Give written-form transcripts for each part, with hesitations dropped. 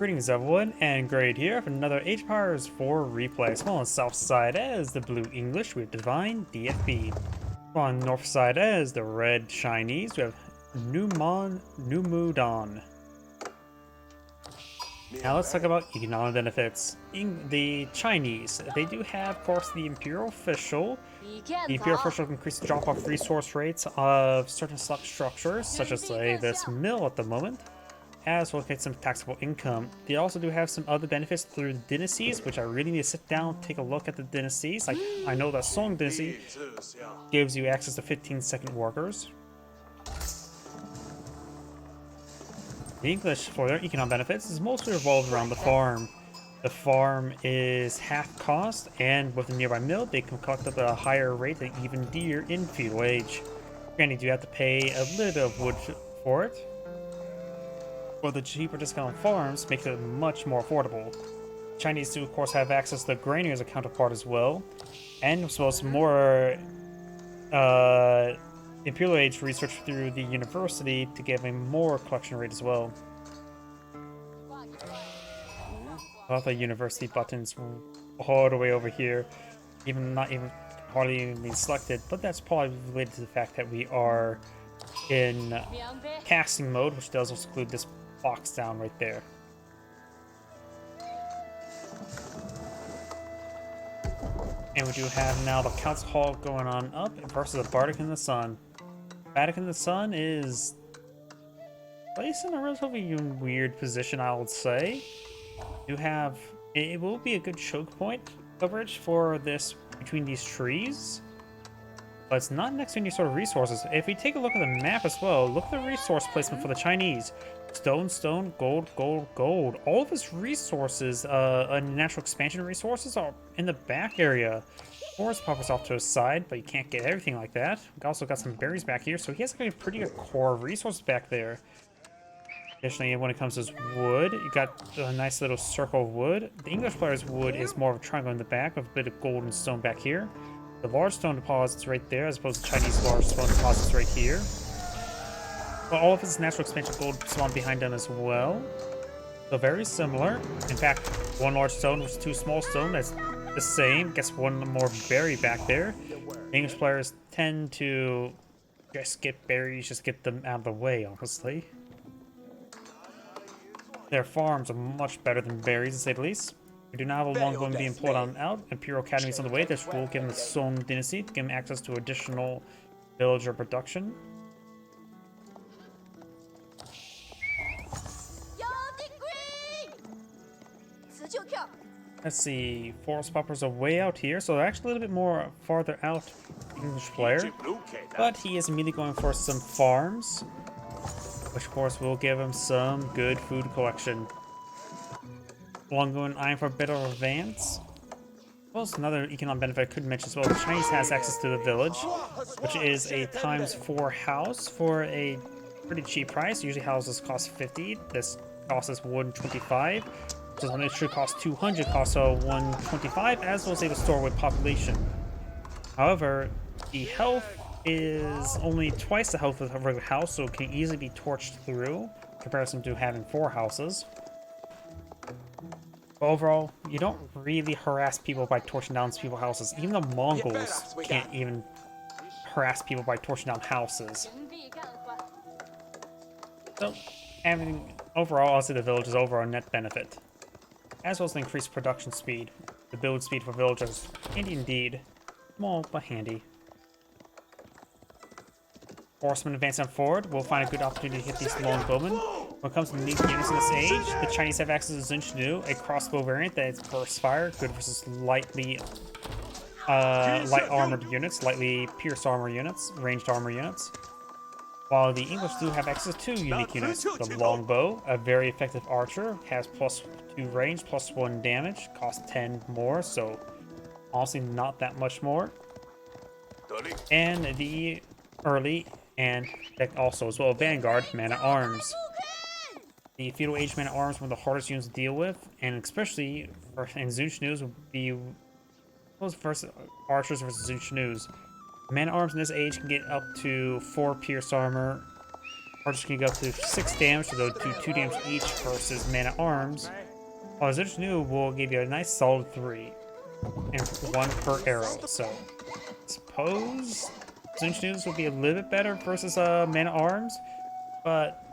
Greetings everyone, and Grade here for another Age Powers 4 replay. So on the south side as the blue English, we have DivineDFP. On the north side as the red Chinese, we have Numudan. Now let's talk about economic benefits. The Chinese, they do have, of course, the Imperial Official. The Imperial Official can increase the drop-off resource rates of certain select structures, such as, say, this mill at the moment, as well as get some taxable income. They also do have some other benefits through the dynasties, which I really need to sit down and take a look at the dynasties. Like, I know that Song Dynasty gives you access to 15-second workers. The English, for their economic benefits, is mostly revolved around the farm. The farm is half cost, and with a nearby mill, they can collect up at a higher rate than even deer in feudal age. Granted, you have to pay a little bit of wood for it, but the cheaper discount farms make it much more affordable. Chinese do, of course, have access to the granary as a counterpart as well, and as well as more Imperial Age research through the university to give a more collection rate as well. I love the university buttons all the way over here, not even hardly even being selected, but that's probably related to the fact that we are in casting mode, which does exclude this box down right there. And we do have now the Council Hall going on up versus the Bardic in the Sun. Bardic in the Sun is placed in a relatively weird position, I would say. You have, it will be a good choke point coverage for this between these trees, but it's not next to any sort of resources. If we take a look at the map as well, look at the resource placement for the Chinese. Stone, stone, gold, gold, gold. All of his resources, natural expansion resources, are in the back area. Forest poppers off to his side, but you can't get everything like that. We also got some berries back here, so he has a pretty good core of resources back there. Additionally, when it comes to his wood, you got a nice little circle of wood. The English player's wood is more of a triangle in the back with a bit of gold and stone back here. The large stone deposits right there, as opposed to Chinese large stone deposits right here. But all of his natural expansion gold spawn behind them as well. So very similar. In fact, one large stone versus two small stone, that's the same. Gets one more berry back there. English players tend to just get berries, just get them out of the way, honestly. Their farms are much better than berries, to say the least. We do not have a longbow being pulled on out. Imperial Academy is on the way. This will give them the Song Dynasty to give them access to additional villager production. Let's see, forest poppers are way out here, so they're actually a little bit more farther out, English player. But he is immediately going for some farms, which of course will give him some good food collection. Longbow and eyeing for a bit of advance. Well, another economic benefit I could mention as well. The Chinese has access to the village, which is a ×4 house for a pretty cheap price. Usually houses cost 50. This costs us 125. So when it should cost 200, costs 125, as well as able to store with population. However, the health is only twice the health of a regular house, so it can easily be torched through, in comparison to having 4 houses. But overall, you don't really harass people by torching down people's houses. Even the Mongols can't even harass people by torching down houses. So, having overall, I'll say the village is overall a net benefit, as well as the increased production speed. The build speed for villagers, handy indeed. Small, but handy. Horsemen advancing forward, we'll find a good opportunity to hit these longbowmen. When it comes to unique units in this age, the Chinese have access to Zunchnu, a crossbow variant that is burst fire, good versus lightly light armored units, lightly pierced armor units, ranged armor units. While the English do have access to unique units. The longbow, a very effective archer, has +2 range, +1 damage, costs 10 more, so honestly not that much more. And the early and also as well Vanguard man-at-arms. The feudal age man-at-arms were the hardest units to deal with, and especially in Zunchnu's would be those versus archers versus Zunchnu's. Man-at-arms in this age can get up to 4 pierce armor, Archers can go up to 6 damage, so they'll do 2 damage each versus man-at-arms. While Zinchnu will give you a nice solid 3. And 1 per arrow, so... suppose Zinchnu's will be a little bit better versus man-at-arms, but...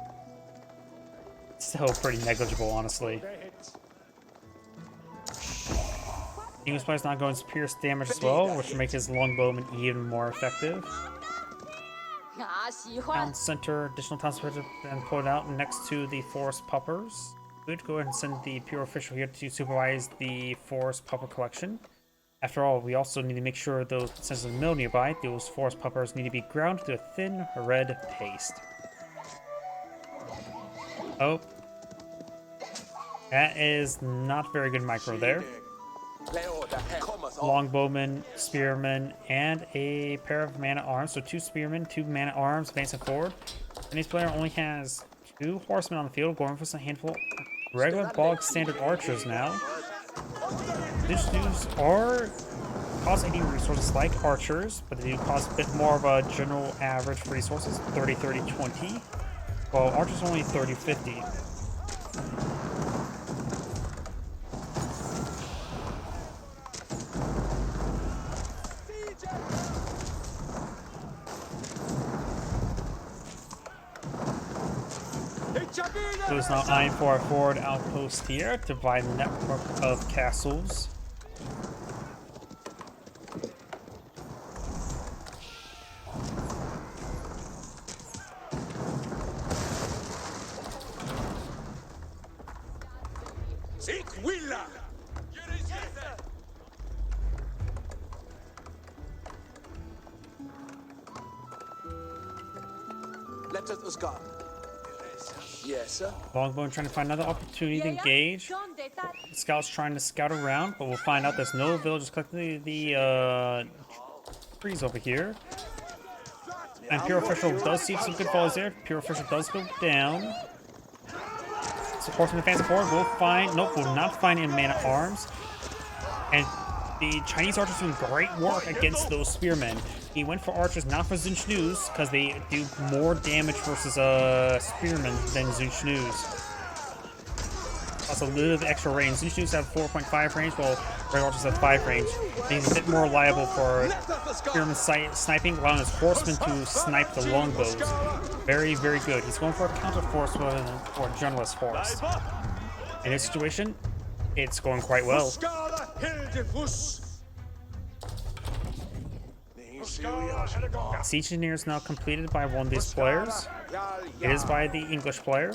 still pretty negligible, honestly. English player's not going to pierce damage as well, which will make his longbowman even more effective. Town center, additional town center have been put out next to the forest puppers. Good, go ahead and send the Pure official here to supervise the forest pupper collection. After all, we also need to make sure those, since there's a mill nearby, those forest puppers need to be ground to a thin red paste. Oh. That is not very good micro there. Longbowman, spearman, and a pair of man-at-arms. So 2 spearmen, 2 man-at-arms advancing forward. Chinese player only has 2 horsemen on the field, going for some handful of regular bog standard archers now. These dudes are cost 80 resources like archers, but they do cost a bit more of a general average resources, 30, 30, 20. While archers only 30, 50. So it's now eyeing for a forward outpost here to provide a network of castles. Let us go. Yes, sir. Longbowman trying to find another opportunity to engage. The scout's trying to scout around, but we'll find out there's no villagers collecting the trees over here. And Pure Official does see some good volleys there. Pure Official does go down. Supports in advance forward. We'll find, nope, we'll not find a man-at-arms. And the Chinese archers doing great work against those spearmen. He went for archers, not for Zinchnu's, because they do more damage versus spearmen than Zinchnu's. Plus a little bit extra range. Zinchnu's have 4.5 range, while regular archers have 5 range. And he's a bit more liable for spearmen sniping, allowing his horsemen to snipe the longbows. Very, very good. He's going for a counter force or a generalist force. In this situation, it's going quite well. Siege Engineer is now completed by one of these players. It is by the English player.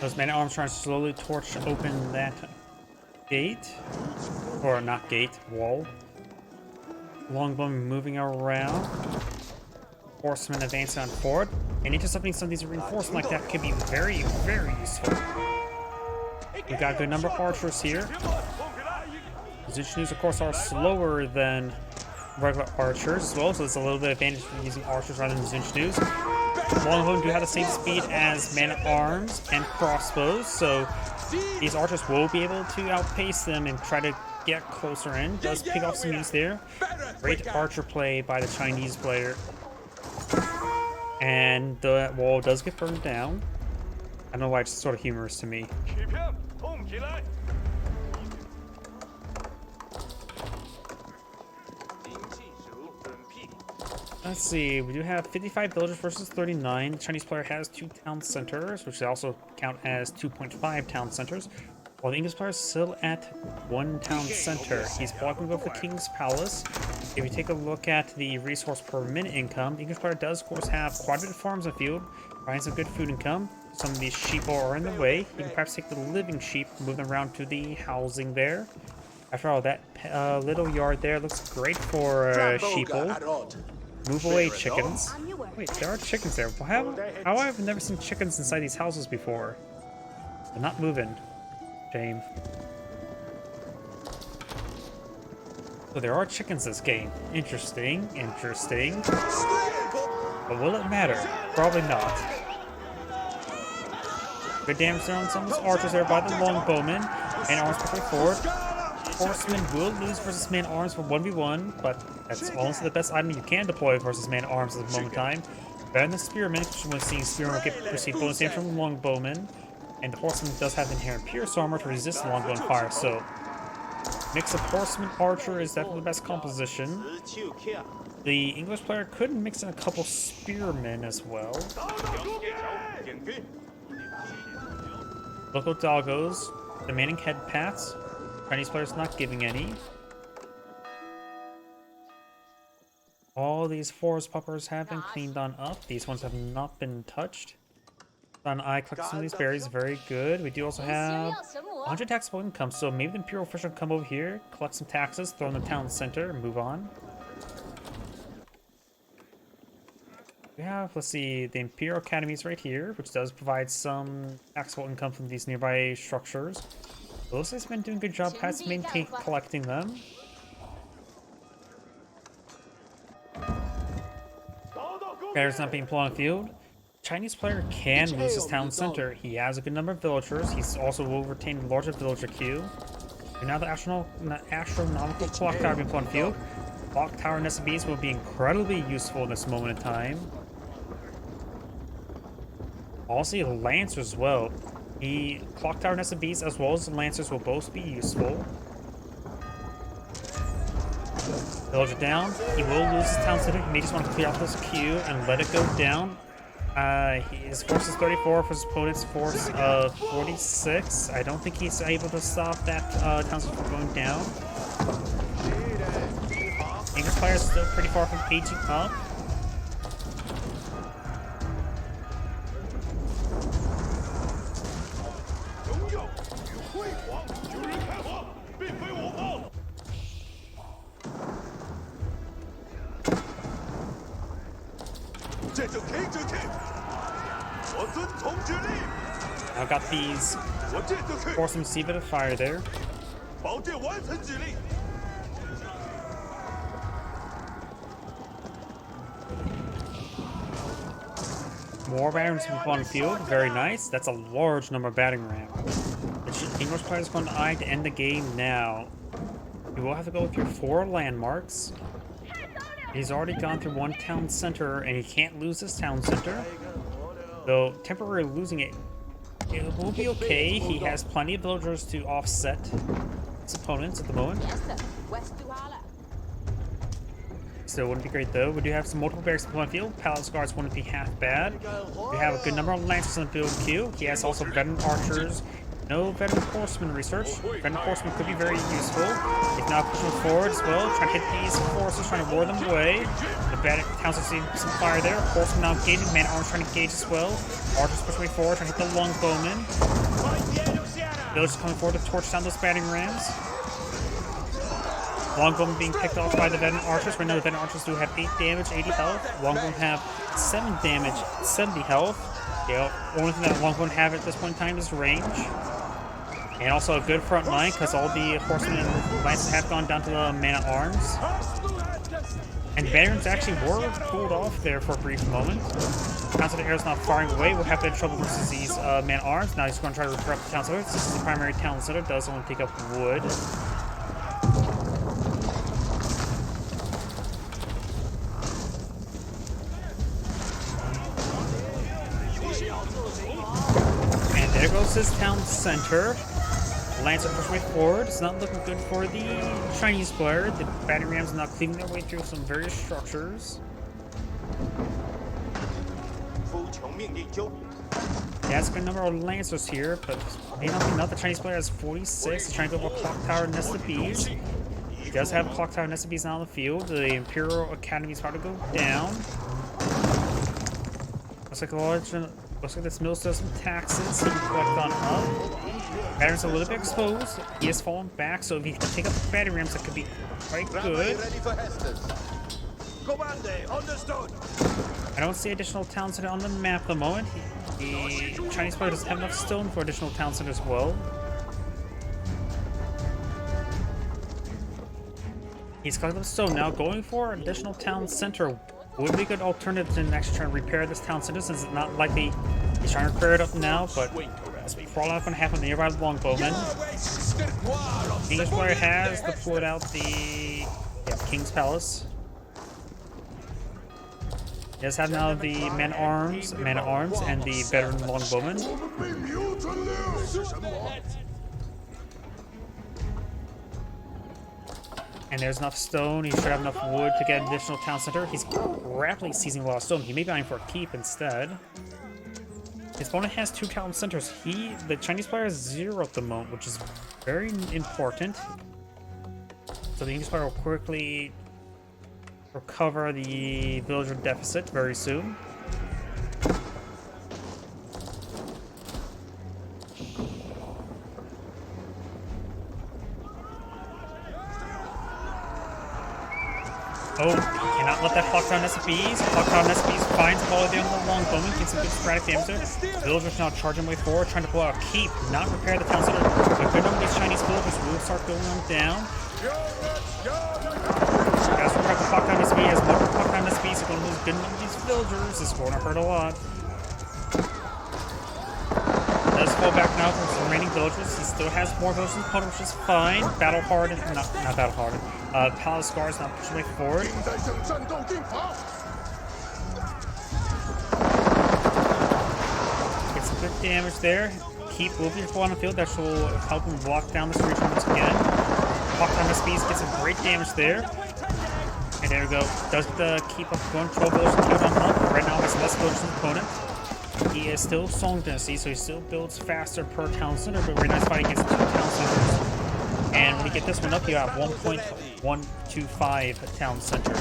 Those men-at-arms trying to slowly torch open that gate, or not gate, wall. Longbowman moving around. Horsemen advancing on forward. And intercepting some of these reinforcements like that can be very, very useful. We've got a good number of archers here. Zinchnu's, of course, are slower than regular archers as well, so it's a little bit of advantage for using archers rather than Zinchnu's. Longbowmen do have the same speed as man-at-arms and crossbows, so these archers will be able to outpace them and try to get closer in. Does pick off some units there. Great archer play by the Chinese player. And the wall does get burned down. I don't know why it's sort of humorous to me. Let's see, we do have 55 villagers versus 39. The Chinese player has 2 town centers, which also count as 2.5 town centers, while the English player is still at 1 town center. He's blocking both the King's Palace. If you take a look at the resource per minute income, the English player does, of course, have quite a bit of farms in the field, providing some good food income. Some of these sheep are in the way. You can perhaps take the living sheep, move them around to the housing there. After all, that little yard there looks great for sheeple. Move away, chickens. Wait, there are chickens there. How have I never seen chickens inside these houses before? They're not moving. Shame. So there are chickens this game. Interesting, interesting. But will it matter? Probably not. Good damage on some of those archers there by the longbowmen. Man arms quickly forward. Horsemen will lose versus man arms for 1v1, but that's honestly the best item you can deploy versus man arms at the moment in time. Better than spearmen, because when seeing spearmen receive bonus damage from longbowmen, and the horseman does have inherent pierce armor to resist longbowman fire, so mix of horseman archer is definitely the best composition. The English player could mix in a couple spearmen as well. Local doggos, demanding head pats. Chinese players not giving any. All these forest puppers have been cleaned on up. These ones have not been touched. On I collect some of these berries, very good. We do also have 100 taxable income, so maybe the Imperial official can come over here, collect some taxes, throw in the town center, and move on. We have, let's see, the Imperial Academies right here, which does provide some taxable income from these nearby structures. Those guys have been doing a good job, has maintained collecting them. Players not being put on the field. Chinese player can lose his town center. He has a good number of villagers. He's also will retain a larger villager queue. And now the astronomical clock tower being put on the field. Clock tower and SBs will be incredibly useful in this moment in time. Also, the Lancers as well. The clock tower and SBs as well as the Lancers will both be useful. Villager down. He will lose his town center. He may just want to clear out this queue and let it go down. His force is 34 for his opponent's force of 46. I don't think he's able to stop that town center from going down. English player is still pretty far from aging up. I've got these force them to see a bit of fire there. More battering rams on the field. Very nice. That's a large number of battering rams. The English player is going to eye to end the game now. You will have to go through 4 landmarks. He's already gone through 1 town center, and he can't lose his town center. Though temporarily losing it, it will be okay. He has plenty of villagers to offset his opponents at the moment. Still wouldn't be great though. We do have some multiple barracks on the field. Palace guards wouldn't be half bad. We have a good number of lancers in the field queue. He has also veteran archers. No veteran horseman research. Veteran horseman could be very useful. He's now pushing forward as well, trying to hit these forces, trying to lure them away. The towns are seeing some fire there. Horseman now engaging. Man arms trying to engage as well. Archers pushing forward, trying to hit the longbowmen. Villagers coming forward to torch down those battering rams. Longbowmen being picked off by the veteran archers. Right now the veteran archers do have 8 damage, 80 health. Longbowmen have 7 damage, 70 health. The only thing that Longbowmen have at this point in time is range. And also a good front line, because all the horsemen and lances have gone down to the man-at-arms. And veterans actually were pulled off there for a brief moment. Town center arrows not firing away. We'll have to have trouble versus these man-at-arms. Now he's going to try to repair up the town center. This is the primary town center. Does only take up wood. And there goes his town center. Lancer push way forward. It's not looking good for the Chinese player. The battering rams are now cleaving their way through some various structures. Yeah, it's a good number of lancers here, but may not be enough. The Chinese player has 46. He's trying to go for a clock tower nest of bees. He does have a clock tower nest of bees now on the field. The Imperial Academy is about to go down. Looks like this mill still has some taxes he can collect on up. Battering's a little bit exposed. He has fallen back, so if he can take up the battery rams, that could be quite good. I don't see additional town center on the map at the moment. The Chinese player doesn't have enough stone for additional town center as well. He's collected the stone now. Going for additional town center would be a good alternative to actually trying to repair this town center, since it's not likely he's trying to repair it up now, but that's probably not going to happen. The nearby longbowman. The English player has deployed out the King's Palace. He does have now the man-at-arms, and the veteran longbowman. And there's enough stone. He should have enough wood to get an additional town center. He's rapidly seizing a lot of stone. He may be eyeing for a keep instead. His opponent has 2 town centers. The Chinese player has 0 at the moment, which is very important. So the English player will quickly recover the villager deficit very soon. Oh, cannot let that clock down SBs. Clock down SBs finds the ball there on the longbowman, gets some good sporadic damage there. Villagers now charging way forward, trying to pull out a keep, not repair the town center. A good number of these Chinese villagers will start going on down. As we try to clock down SB, as more clock down SBs, are going to lose a good number of these villagers. This is going to hurt a lot. Does fall back now from his remaining villagers. He still has more villagers in the opponent, which is fine. Battle hardened, not battle hardened. Palace guards now pushing way forward. Get some good damage there. Keep will be on the field. That will help him block down this region once again. Block down the speeds, get some great damage there. And there we go. Does the keep up going? 12 villagers killed on up. Right now has less villagers than the opponent. He is still Song Dynasty, so he still builds faster per town center, but very nice fight against 2 town centers. And when you get this one up, you have 1.125 town centers.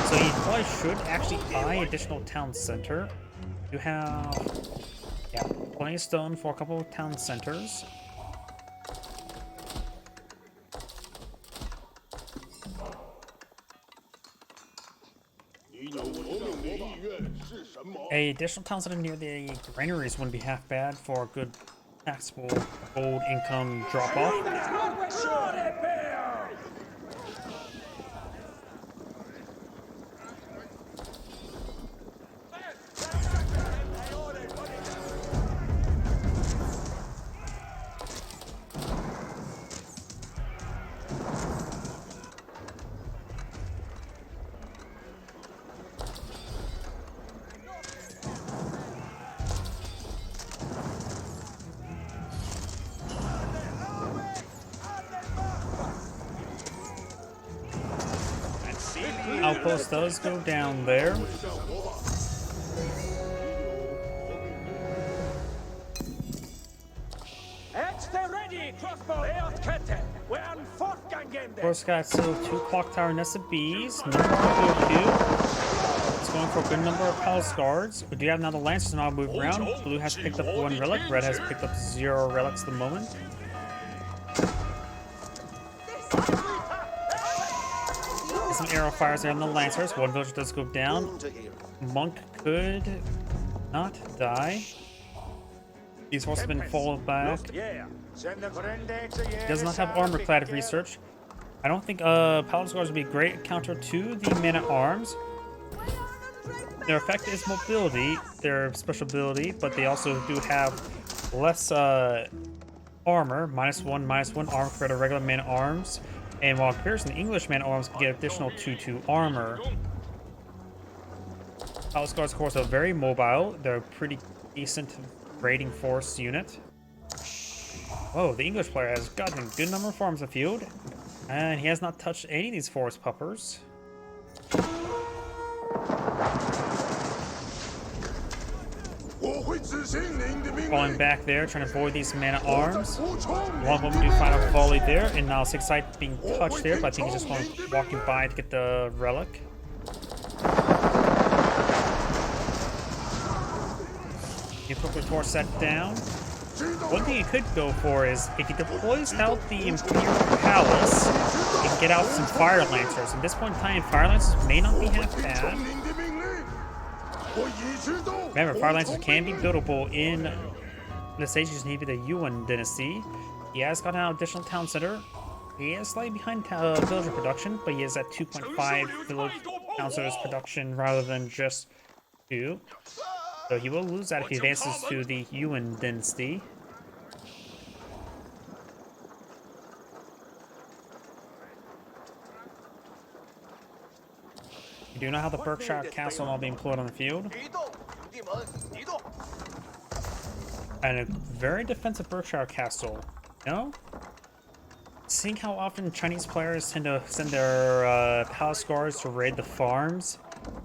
So you probably should actually buy additional town center. You have, plenty of stone for a couple of town centers. A additional town center near the granaries wouldn't be half bad for a good taxable gold income drop-off. Outpost does go down there. Force got still 2 clock tower nested bees. Number 2. It's going for a good number of palace guards. We do have now the lancers now moving around. Blue has picked up 1 relic. Red has picked up 0 relics at the moment. Some arrow fires there on the lancers. 1 villager does go down. Monk could not die. These horses have been followed back. Does not have armor clad research. I don't think Paladin Guards would be a great counter to the men-at-arms. Their effect is mobility, their special ability, but they also do have less armor. -1 armor for the regular men-at-arms. And while comparison, the English man-at-arms can get additional 2/2 armor. Palace Guards, of course, are very mobile. They're a pretty decent raiding force unit. Oh, the English player has gotten a good number of farms afield. And he has not touched any of these forest puppers. Falling back there, trying to avoid these man-at-arms. Longbowman do find a volley there, and now Six Sight being touched there, but I think he's just going walking by to get the relic. You quickly force that down. One thing you could go for is, if he deploys out the Imperial Palace, you can get out some Fire Lancers. At this point in time, Fire Lancers may not be half bad. Remember, Fire Lancers can be buildable in the stage, just need the Yuan Dynasty. He has got an additional town center. He is slightly behind villager production, but he is at 2.5 village councilors production rather than just 2. So he will lose that if he advances to the Yuan dynasty. You do not have the Berkshire Castle now being put on the field. And a very defensive Berkshire Castle. You know? Seeing how often Chinese players tend to send their palace guards to raid the farms,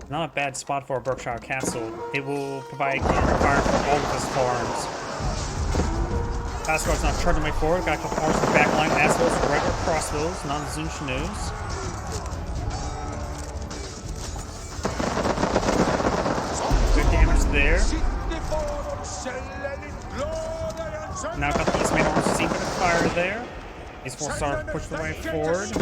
not a bad spot for a Berkshire Castle. It will provide fire for all of his farms. Palace guards now charging way forward, got a couple arms in the back line, as well as regular crossbows, not the Zun Chinus. Good damage there. Now got these main arms seen with the fire there. These 4 stars push the way forward.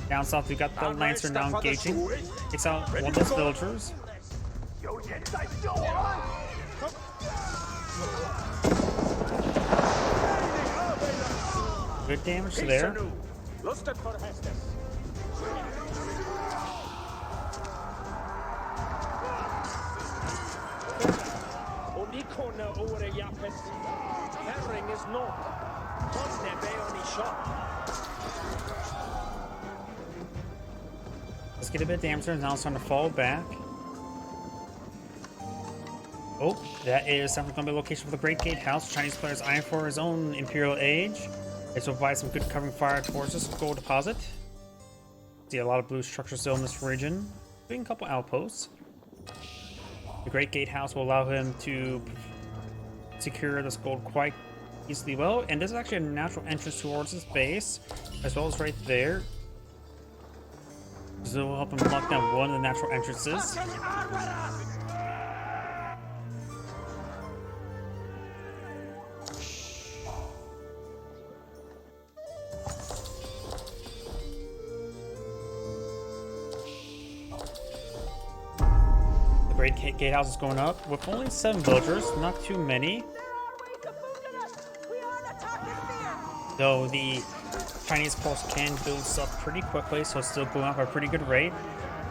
Down south, we got the Lancer now engaging. Takes out one of those villagers. Good damage there. Let's get a bit of damage and now it's starting to fall back. Oh, that is definitely going to be a location for the Great Gatehouse. Chinese players eyeing for his own Imperial Age. This will provide some good covering fire towards this gold deposit. See a lot of blue structures still in this region. Doing a couple outposts. The Great Gatehouse will allow him to secure this gold quite easily well, and this is actually a natural entrance towards his base, as well as right there. So it will help him lock down one of the natural entrances. The Great Gatehouse is going up with only 7 villagers, not too many. Though the Chinese pulse can build up pretty quickly, so it's still going up at a pretty good rate.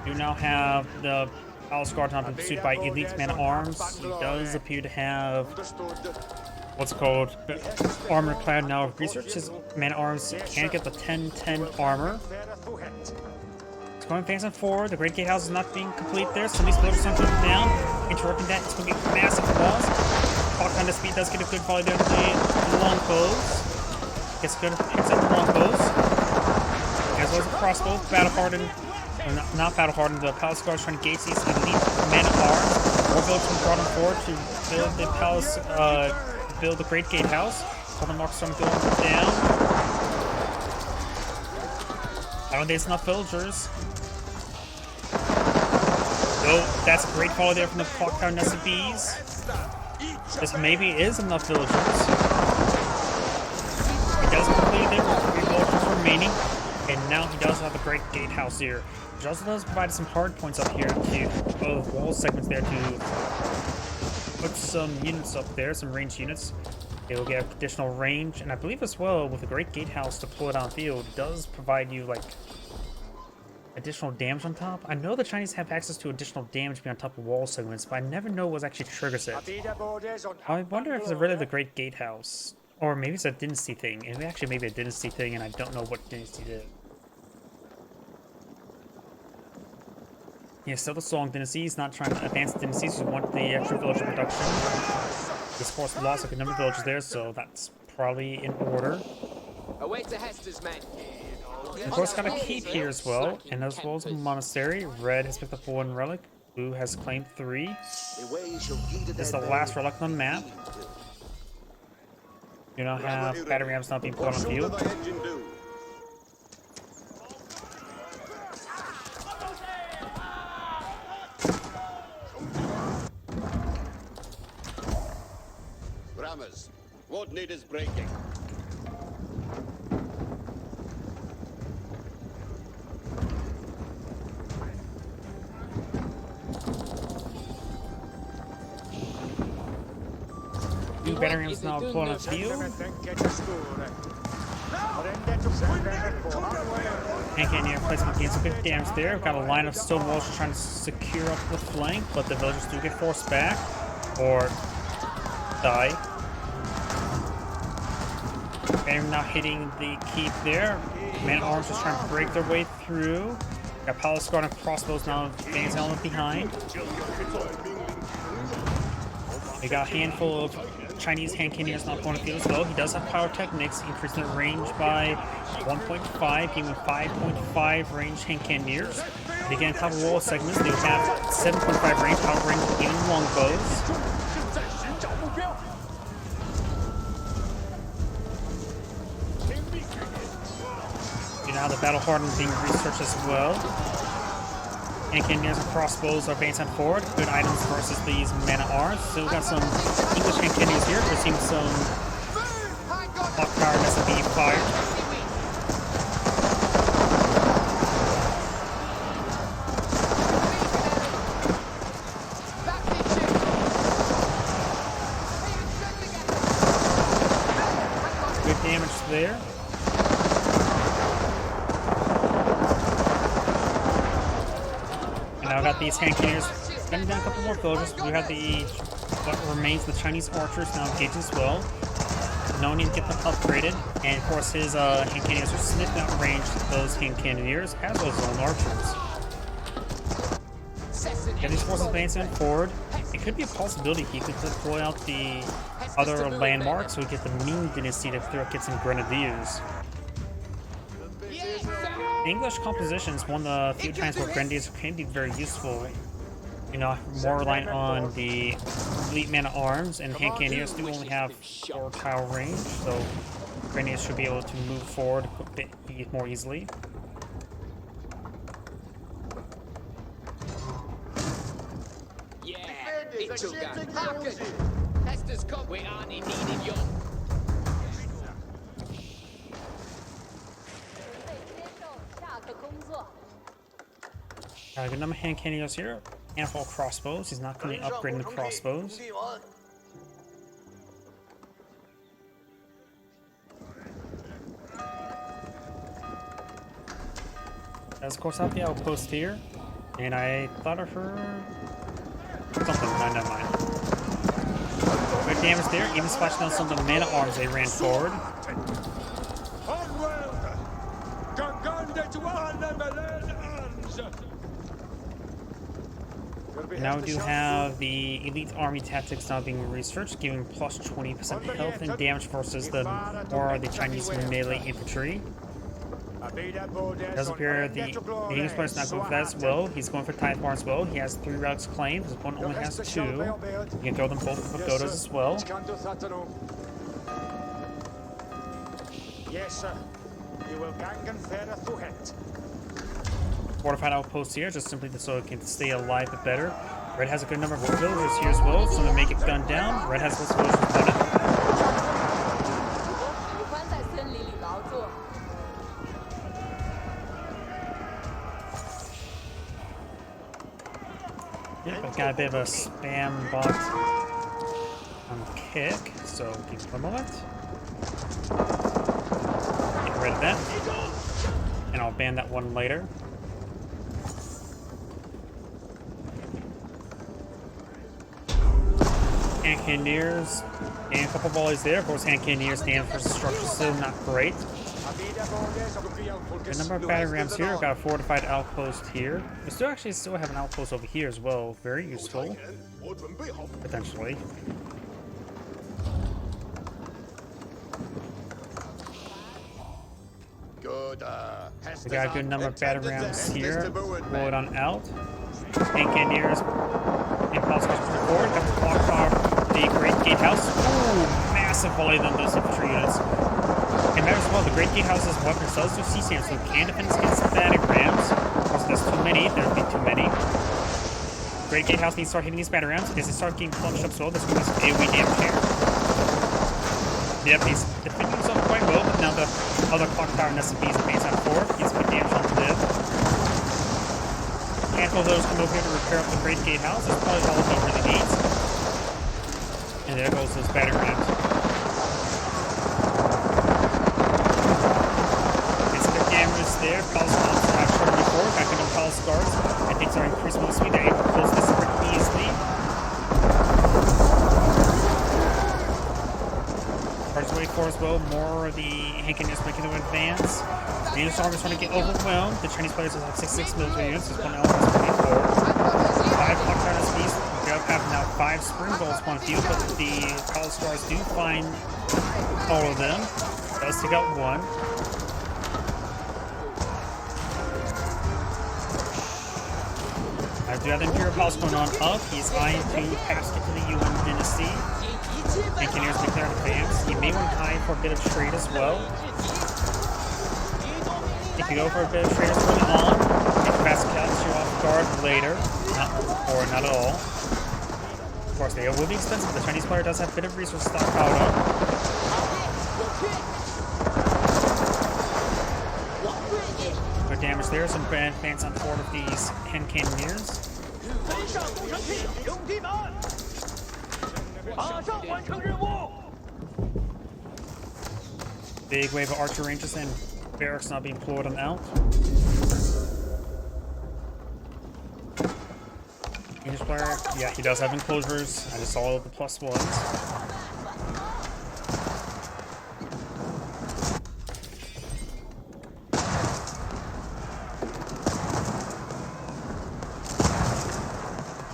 You now have the Palace Guard now being pursued by elite man-at-arms. He does appear to have what's called armor clad now. Research his man-at-arms can't get the 10-10 armor. It's going fast and forward. The Great Gatehouse is not being complete there. Some of these villagers are jumping down, interrupting that. It's going to be massive walls. Clock on the speed does get a good volley there with the longbows. Gets good, picks up the longbows, as well as the crossbow. Battle hardened, or not battle hardened. The palace guards trying to gauge these elite men at arms. More villagers brought on board to build the palace, build the Great Gatehouse. Other marks starting to go down. I don't think it's enough villagers. No, that's a great follow there from the clock tower nest of bees. This maybe is enough villagers. He does complete it with 3 villagers remaining, and now he does have the Great Gatehouse here, which also does provide some hard points up here to both wall segments there to put some units up there, some ranged units. They will get additional range, and I believe as well with the Great Gatehouse deployed on field does provide you like additional damage on top. I know the Chinese have access to additional damage beyond top of wall segments, but I never know what actually triggers it. I wonder if it's really the Great Gatehouse. Or maybe it's a dynasty thing. It actually may be a dynasty thing, and I don't know what dynasty it is. Yeah, still the Song dynasty. He's not trying to advance dynasties. We want the extra villager production. This force lost like a number of villagers there, so that's probably in order. Of course, got a keep here as well, and as well as a monastery. Red has picked up 1 relic. Blue has claimed 3. This is the last relic on the map. You now have battery ramps not being put on the field. Rammers, what need is breaking? Two battery rams now put on the field. Hand cannoneer placement gains some good damage there. We've got a line of stone walls trying to secure up the flank, but the villagers do get forced back or die. And not hitting the keep there. Man-at-arms just trying to break their way through. Got Palace Guard and crossbows now advancing on behind. We got a handful of Chinese hand cannoneers not going to field as well. He does have pyrotechnics, increasing the range by 1.5, giving 5.5 range hand cannoneers. Again, top of wall segments, they have 7.5 range, outranging even longbows. Now the battle hardened being researched as well. And cannoneers and crossbows are advancing forward. Good items versus these men-at-arms. So we've got some English hand cannoneers here. We're seeing some clock tower that's being fired. Good damage there. Now I've got these hand cannoneers gunning down a couple more villagers. We have what remains the Chinese archers now engaged as well. No need to get them upgraded. And of course his hand cannoneers are sniffing out range those hand cannoneers as well as his own archers. Get these forces advancing forward. It could be a possibility he could deploy out the other landmarks so we get the Ming Dynasty to get some grenadiers. English compositions, one of the few times where grenadiers can be very useful. You know, more reliant on the elite man-at-arms, and hand cannoneers do only have 4 tile range, so grenadiers should be able to move forward a bit more easily. Good number of hand cannoneers here. Handful of crossbows. He's not currently upgrading the crossbows. As of course, I have the outpost here, and I thought I heard something. No, never mind. Good damage there. Even splashing down some of the man-at-arms they ran forward. Now we do have the elite army tactics now being researched, giving plus 20% health and damage versus the Chinese melee infantry. It does appear the English player is not going for that as well. He's going for Tide Bar as well. He has 3 routes claimed. His opponent only has 2. You can throw them both with pagodas as well. Yes, sir. You will gang and fare through it. Fortified outposts here, just simply so it can stay alive a bit better. Red has a good number of villagers here as well, so to make it gunned down. Red has less villagers on it. Yep, I've got a bit of a spam bot on kick, so give it a moment. Get rid of that. And I'll ban that one later. Hand cannoneers, and a couple volleys there. Of course, hand cannoneers stand versus structure, still not great. A number of battery rams here. I've got a fortified outpost here. We still have an outpost over here as well. Very useful, potentially. We got a good number of battery rams here. Roll it on out. Hand cannoneers and pulse crossbows forward. Got the clock tower, the Great Gatehouse. Ooh, massive volley on those infantry units. And that as well, the Great Gatehouse's weapons does do CSAM, so it can defend against battery rams. Of course, there's too many. There would be too many. Great Gatehouse needs to start hitting these battery rams. As they start getting punched up slow, there's going to be some AoE damage here. Yep, he's defending himself quite well, but now the other clock tower and SCPs are based on 4. Gets good damage onto them. A handful of those come over here to repair up the Great Gatehouse. That's probably all he really needs. And there goes those battery rams. there. Palace Guards have shown before. Back into Palace Guards. And things are increasing with speed. They're able to close this pretty easily. Charges away for as well. More of the Hankiness making them advance. The English army is trying to get overwhelmed. The Chinese players have 66 military units. There's one element is 24. 5 clock tower speeds. We have now 5 spring bolts on field, but the Palace Guards do find all of them. Does take out one. I do have the Imperial Palace going on up. He's eyeing to pass it to the Yuan dynasty. Engineers declare advance. He may want to hide for a bit of trade as well. If you go for a bit of trade early on, it can pass catch you off guard later. Or not at all. Of course, they will be expensive. The Chinese player does have a bit of resource stockpiled up. Good damage there. Some bad advance on board of these hand cannoneers. Big wave of archer ranges and barracks not being pulled them out. English player, yeah, he does have enclosures. I just saw the +1s.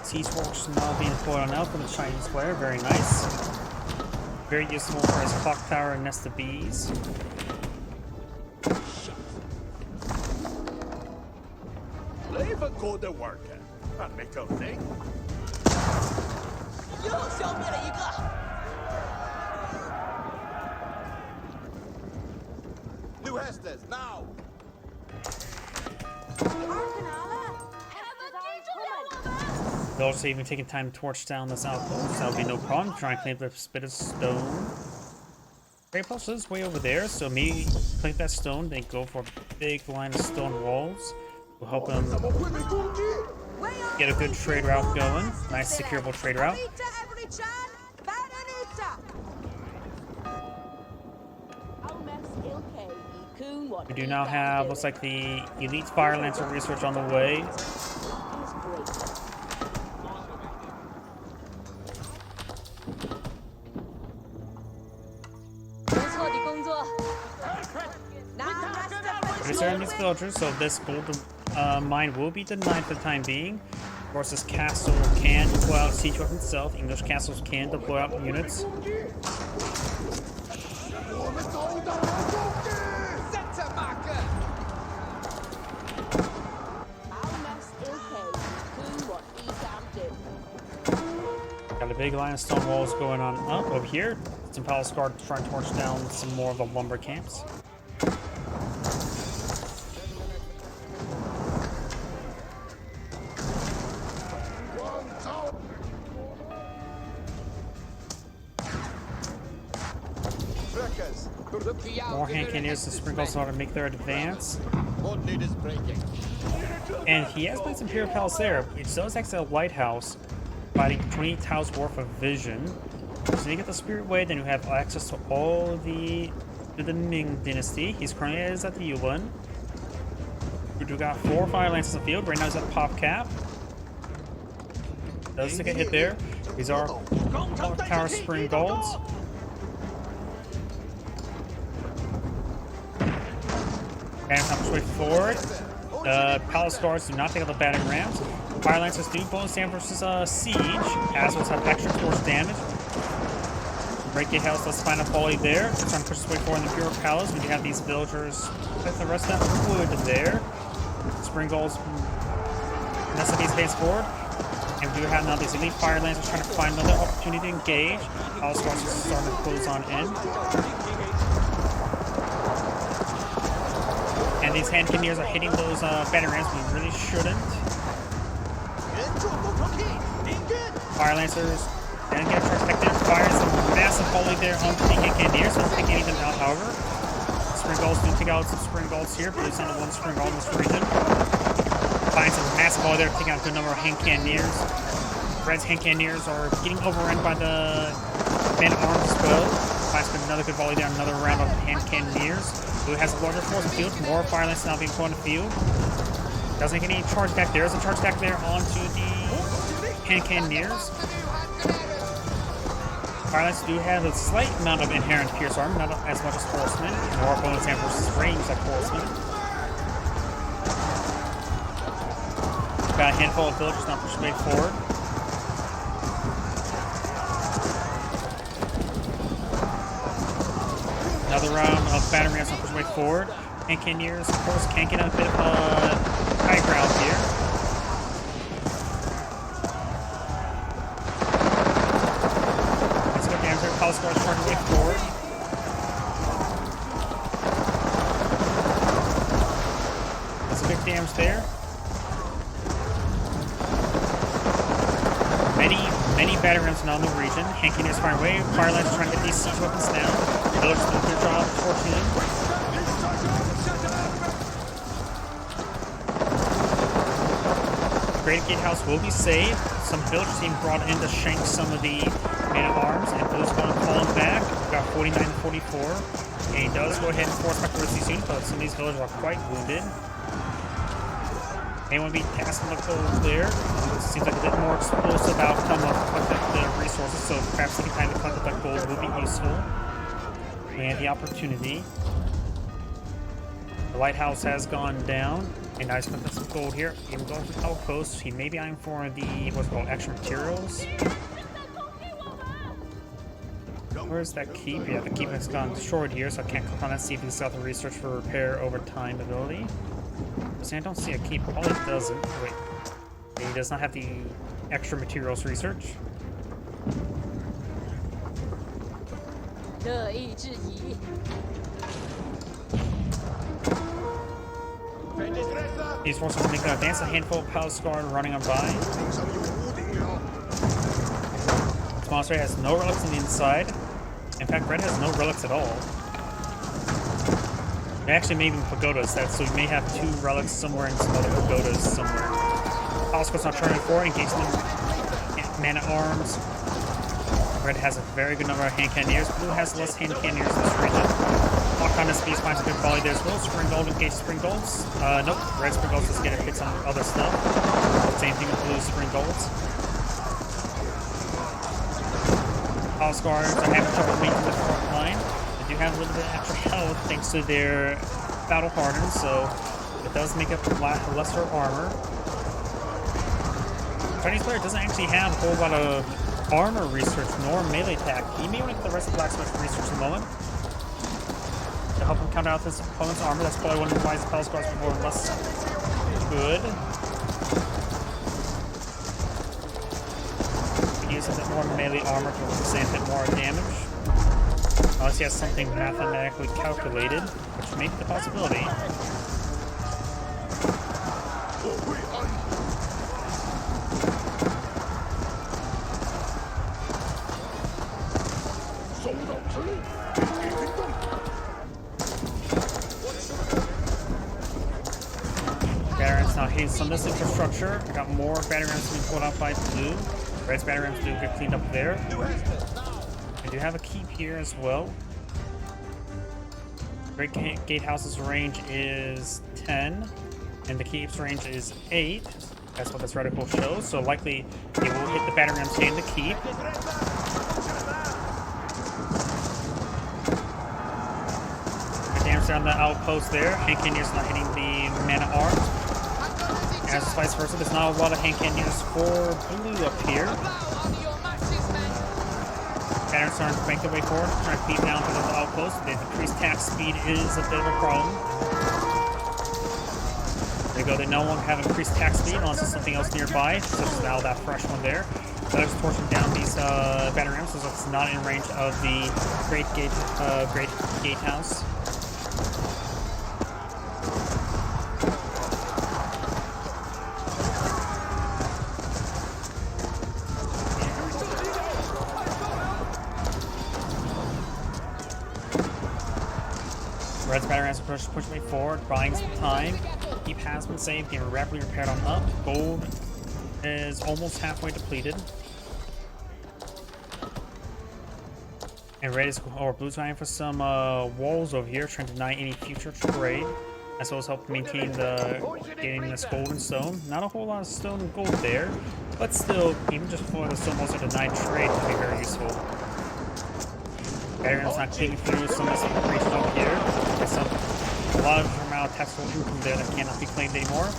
Siege works now being deployed on out from the Chinese player. Very nice. Very useful for his clock tower and nest of bees. Leave a good worker and make a thing. New Hestes, now! They'll also even taking time to torch down this outpost. That'll be no problem. Try and clean up the bit of stone. Great post is way over there, so maybe clean that stone, then go for a big line of stone walls. Will help them get a good trade route going. Nice, securable trade route. We do now have, looks like the Elite Fire Lancer research on the way. Reserve these villagers, so this gold mine will be denied for the time being. Of course, this castle can deploy out siege weapons itself. English castles can deploy out units. Got a big line of stone walls going on up over here. Some Palace Guard trying to torch down some more of the lumber camps. More hand cannoneers and sprinkles to make their advance. What need is breaking? And he has placed Imperial Palace there, which does actually a lighthouse, providing 20 tiles worth of vision. So you get the Spirit Way, then you have access to all the Ming Dynasty. He's currently is at the Yuan. We do got 4 Fire Lances in the field. Right now he's at Pop Cap. Does take a hit there. These are Tower Spring Golds. And time to switch forward. The Palace Guards do not take out the battering rams. Fire Lancers do bonus damage versus Siege. Assholes have extra force damage. Breakgate House does find a volley there. Trying to push his way forward in the Imperial Palace. We do have these villagers with the rest of that wood there. Spring Golds. That's these base forward. And we do have now these Elite Fire Lancers trying to find another opportunity to engage. Palace Guards are starting to close on in. And these hand cannoneers are hitting those battering rams. We really shouldn't. Fire Lancers and get perspective. Fires some massive volley there onto the hand cannoneers. So taking them out, however. Spring Golds do take out some Spring Golds here. Produce on the one Spring Gold in this region. Find some massive volley there, taking out a good number of hand cannoneers. Red's hand cannoneers are getting overrun by the men-armed as well. Finds another good volley there, another round of hand cannoneers. Blue has a larger force in field, more fire lines now being put on the field. Doesn't get any charge back there. There's a charge back there onto the hand cannoneers. Fire lines do have a slight amount of inherent pierce armor, not as much as horsemen. More bonus and versus range like horsemen. Got a handful of villagers now pushing way forward. Another round of battery rams now pushing way forward. And cannoneers, of course, can't get a bit of high ground here. Let's go down there. Palace Guards trying to way forward. That's a big damage there. Many battery rams now in the region. Hand cannoneers firing away. Fire lines trying to get these siege weapons down. Villagers doing a good job torching them. Great Gatehouse will be saved. Some villagers being brought in to shank some of the man-at-arms, and Blue's going to call him back. We've got 49 and 44. And he does go ahead and force back to Risky soon, but some of these villagers are quite wounded. They want to be passing the gold there. It seems like a bit more explosive outcome of collecting the resources, so perhaps taking time to collect that gold will be useful. We have the opportunity. The lighthouse has gone down, and now he's going to put some gold here. Even going to the outpost, he may be eyeing for the what's called extra materials. Where's that keep? Yeah, the keep has gone destroyed here, so I can't click on that. See if he's got the research for repair over time ability. See, I don't see a keep. Oh, it doesn't. Wait. He does not have the extra materials research. He's forced to make an advance. A handful of Palace Guard running on by. This monster has no relics on the inside. In fact, Red has no relics at all. Actually, maybe pagodas, so we may have 2 relics somewhere and some other pagodas somewhere. Palace Guard's not turning forward, engage them. Man-at-arms. Red has a very good number of hand cannoneers. Blue has less hand cannoneers in this region. Lock on his speed, finds a good volley there as well. Spring Gold, engage Spring Golds. Nope, Red Spring Golds just get hits on other stuff. Same thing with Blue Spring Golds. Palace Guards are having trouble making the front line. They do have a little bit of extra health thanks to their battle harden, so it does make up lesser armor. The Chinese player doesn't actually have a whole lot of armor research nor melee attack. He may want to get the rest of Blacksmith research in a moment to help him counter out his opponent's armor. That's probably one of the why his Palace Guards are more or less good. He uses a bit more melee armor to withstand a bit more damage. Unless he has something mathematically calculated, which may be the possibility. Battery rams now hitting some of this infrastructure. I got more battery rams being pulled out by Blue. Red's battery rams do get cleaned up there. I do have a keep here as well. Great Gatehouse's range is 10, and the keep's range is 8. That's what this reticle shows, so likely it will hit the battery rams hitting the keep. Good damage down the outpost there. Hand cannoneers not hitting the man-at-arms. As vice versa, there's not a lot of hand cannoneers for Blue up here. Patterns starting to make their way forward, trying to beat down to the outpost. The increased attack speed is a bit of a problem. There you go, they no longer have increased attack speed unless there's something else nearby, such as now that fresh one there. That is torching down these battery rams, so it's not in range of the Great Gatehouse. Red's battery rams are pushing way forward, buying some time. Keep has been saved, getting rapidly repaired on up. Gold is almost halfway depleted. And red is, or blue's eyeing for some walls over here, trying to deny any future trade, as well as help maintain getting this gold and stone. Not a whole lot of stone and gold there, but still, even just for the stone walls are denied trade can be very useful. Battleground's not cleaning through some of this information over here. There's a lot of amount of taxable income there that cannot be claimed anymore.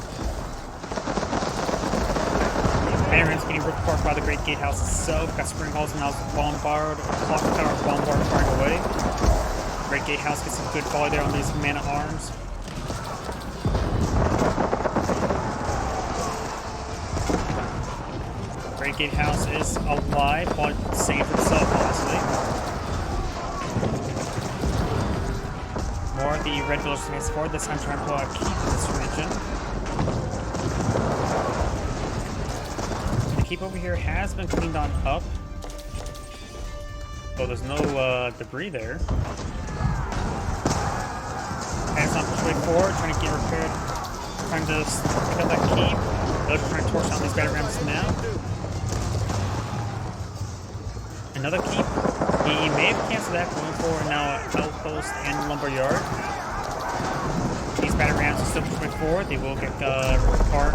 Battleground's getting ripped apart by the Great Gatehouse itself. Got spring halls now bombard, clock tower bombard firing away. Great Gatehouse gets some good volley there on these man at arms. Great Gatehouse is alive, probably saved itself, honestly. More of the red villagers to forward, this time trying to pull out a keep in this region. The keep over here has been cleaned on up. So there's no debris there. And it's not push way forward, trying to get repaired, trying to pick up that keep. Villagers trying to torch down these battle rams now. Another keep. He may have canceled that, going for now outpost and lumber yard. These battle rams are still pushing forward. They will get apart.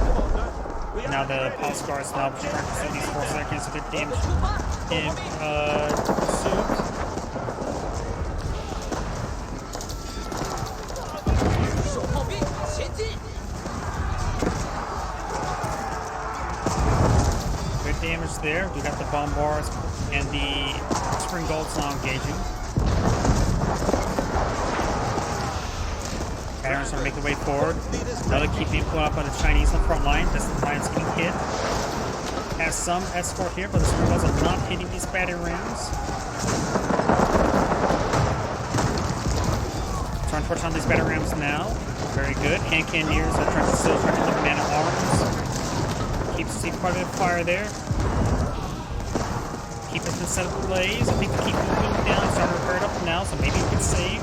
Now the pulse guards now trying to pursue these 4 seconds. A good damage in pursuit. Good damage there. We got the bombards and the spring golds now engaging. Veterans are making their way forward. Another keep being pulled up by the Chinese on the front line. This line's getting hit. Has some escort here, but the spring golds are not hitting these battering rams. Trying to torch on these battering rams now. Very good. Hand cannoneers are trying to still try to hit the man at arms. Keeps seeing quite a bit of fire there. Keep has been set ablaze. I think the keep is moving down. It's starting to repair it up now, so maybe it gets saved.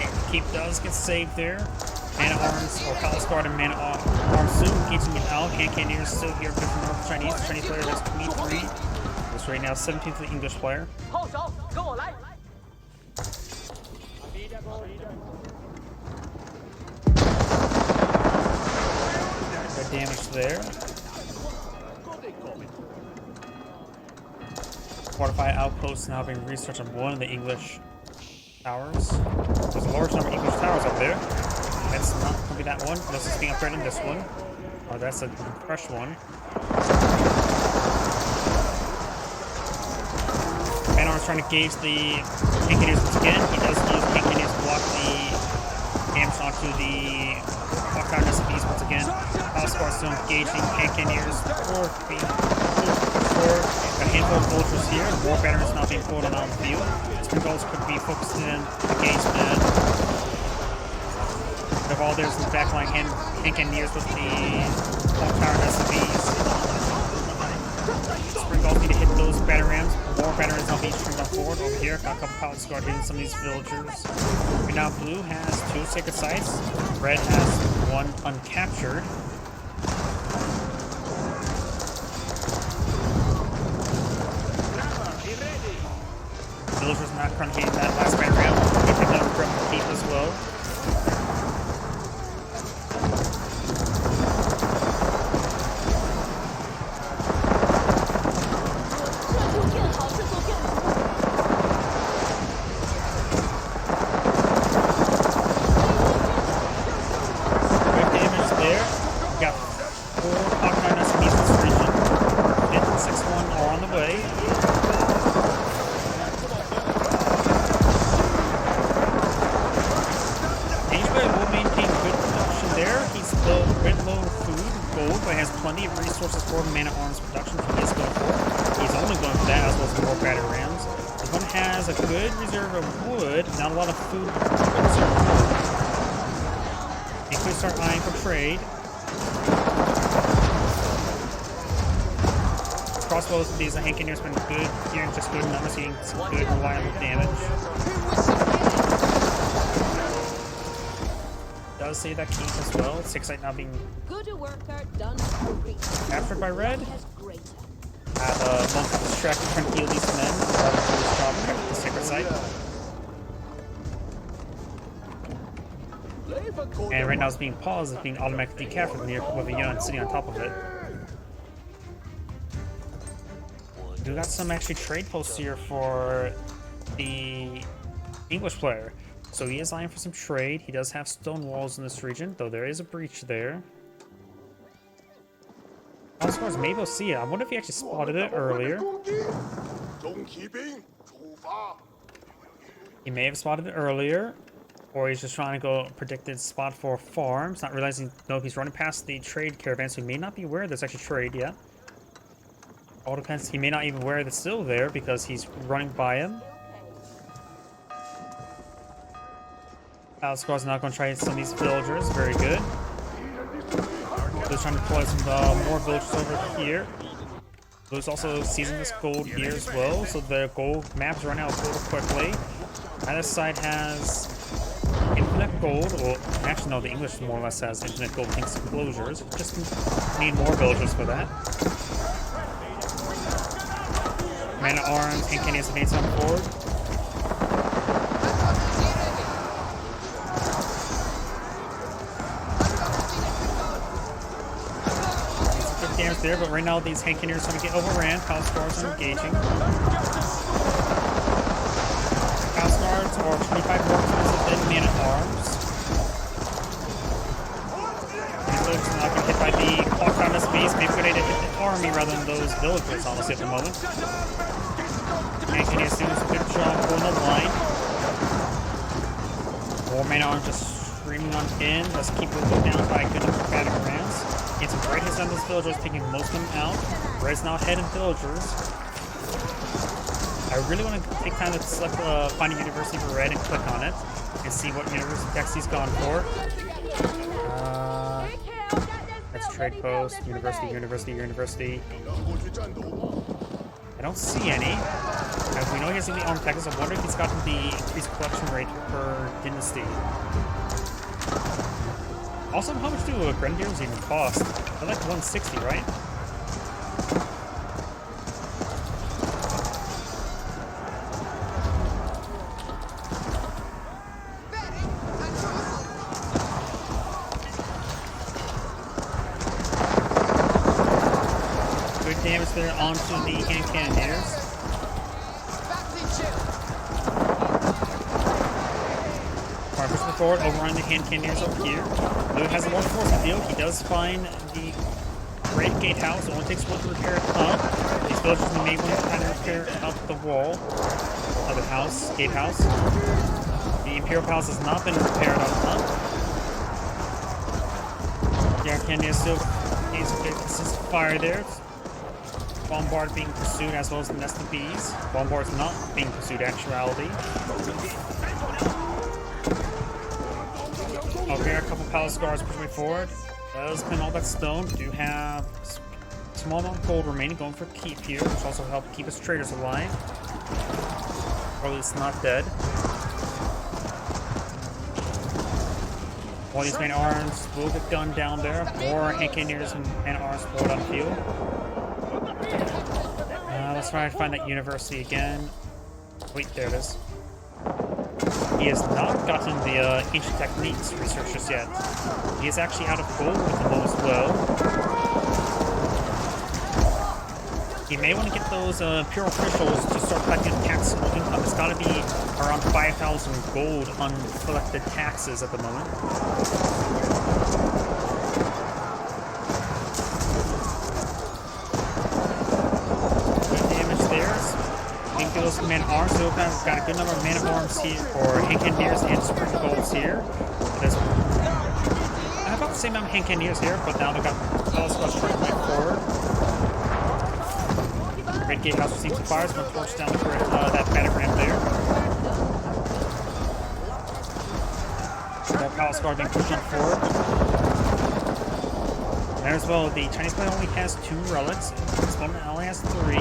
And the keep does get saved there. Man at arms, or palace guard and man at arms soon. Keeps him out. Hand cannoneers still here good from North Chinese. The Chinese player has 23. This right now 17th the English player. Damage there. Fortified outposts now being researched on one of the English towers. There's a large number of English towers up there. That's not going to be that one. Unless it's being upgraded in this one. Oh, that's a fresh one. Banner's trying to gauge the Cannoneers once again. He does use Cannoneers to block the damage onto the clock tower SCVs once again. Palace guards still engaging Cannoneers for a handful of vultures here. More batteries now being pulled on the field. Spring golds could be focused in against that. Of all there's the backline hand Cannoneers with the clock tower SCVs. Spring golds need to hit those batter rams. More batteries now being stringed on forward over here. Got a couple palace guard hitting some of these villagers. Right now blue has 2 sacred sites. Red has 1 uncaptured. Villagers not currently hitting that last batter ram. They picked up from the keep as well. Not a lot of food. They could start eyeing for trade. Crossbows, these Cannoneers have been good here, just good numbers, seeing some good reliable damage. does see that keep as well. 6-8 now being Good worker done great. captured by red. Has greater. Monk is distracted trying to heal these men. Rather than do his job protect the sacred site. And right now it's being paused, it's being automatically decaptured with a Yun sitting on top of it. We got some actually trade posts here for the English player. So he is eyeing for some trade. He does have stone walls in this region, though there is a breach there. As far as maybe see it, I wonder if he actually spotted it earlier. He may have spotted it earlier, or he's just trying to go predicted spot for farms, not realizing, no, he's running past the trade caravan, so he may not be aware there's actually trade yet. All depends, he may not even aware that's still there because he's running by him. Aliscar's not going to try some of these villagers, very good. He's trying to deploy some more villagers over here. There's also seizing this gold here as well, so the gold maps run out of gold quickly. Either side has infinite gold, well, actually no, the English more or less has infinite gold thanks to closures. Just need more villagers for that. Man at Arms, King Kenny has advanced on forward. Damage there, but right now these hand cannoneers are trying to get overran. Palace guards are engaging. Palace guards are 25 more than man at arms. These folks are not going to hit by the clock on this base. Maybe good idea to hit the army rather than those villagers, honestly, at the moment. Hand cannoneers doing a good job holding the line. More man at arms just screaming on in. Let's keep it down by a good number of battograms. Get some great hits on those villagers, taking most of them out. Red's now ahead in villagers. I really want to take time to select find a university for Red and click on it and see what university text he's gone for. That's trade post, university, university, university. I don't see any. As we know he has the armed Texas, I wonder if he's gotten the increased collection rate per dynasty. Also, how much do Grenadiers even cost? They're like 160, right? Good damage there onto the hand cannoneers. Pushing forward, overrunning the hand cannoneers over here. Though he has a large force to deal, he does find the great gatehouse. It only takes one to repair it up. These villagers may want to try to repair up the wall of the house, gatehouse. The Imperial Palace has not been repaired up. The cannoneers still gains a good consistent fire there. Bombard being pursued as well as the nest of bees. Bombard's not being pursued in actuality. Okay, a couple palace guards pushing forward. Does claim all that stone. Do have a small amount of gold remaining, going for keep here, which also help keep his traders alive. Or at least not dead. All these main arms will get gunned down there. More hand cannoneers and arms forward on field. Let's try to find that university again. Wait, there it is. He has not gotten the ancient techniques research just yet. He is actually out of gold with them as well. He may want to get those Imperial officials to start collecting taxable income. It's got to be around 5,000 gold uncollected taxes at the moment. Good damage there. Those man at arms, so we've got a good number of man at arms here, or hand cannoneers and spring bolts here. There's about the same amount of hand cannoneers here, but now they've got palace guards trying to fight forward. Red gatehouse receives some fires, going to torch down that battleground there. More palace guard being pushed on forward. There as well, the Chinese player only has 2 relics. This one only has 3.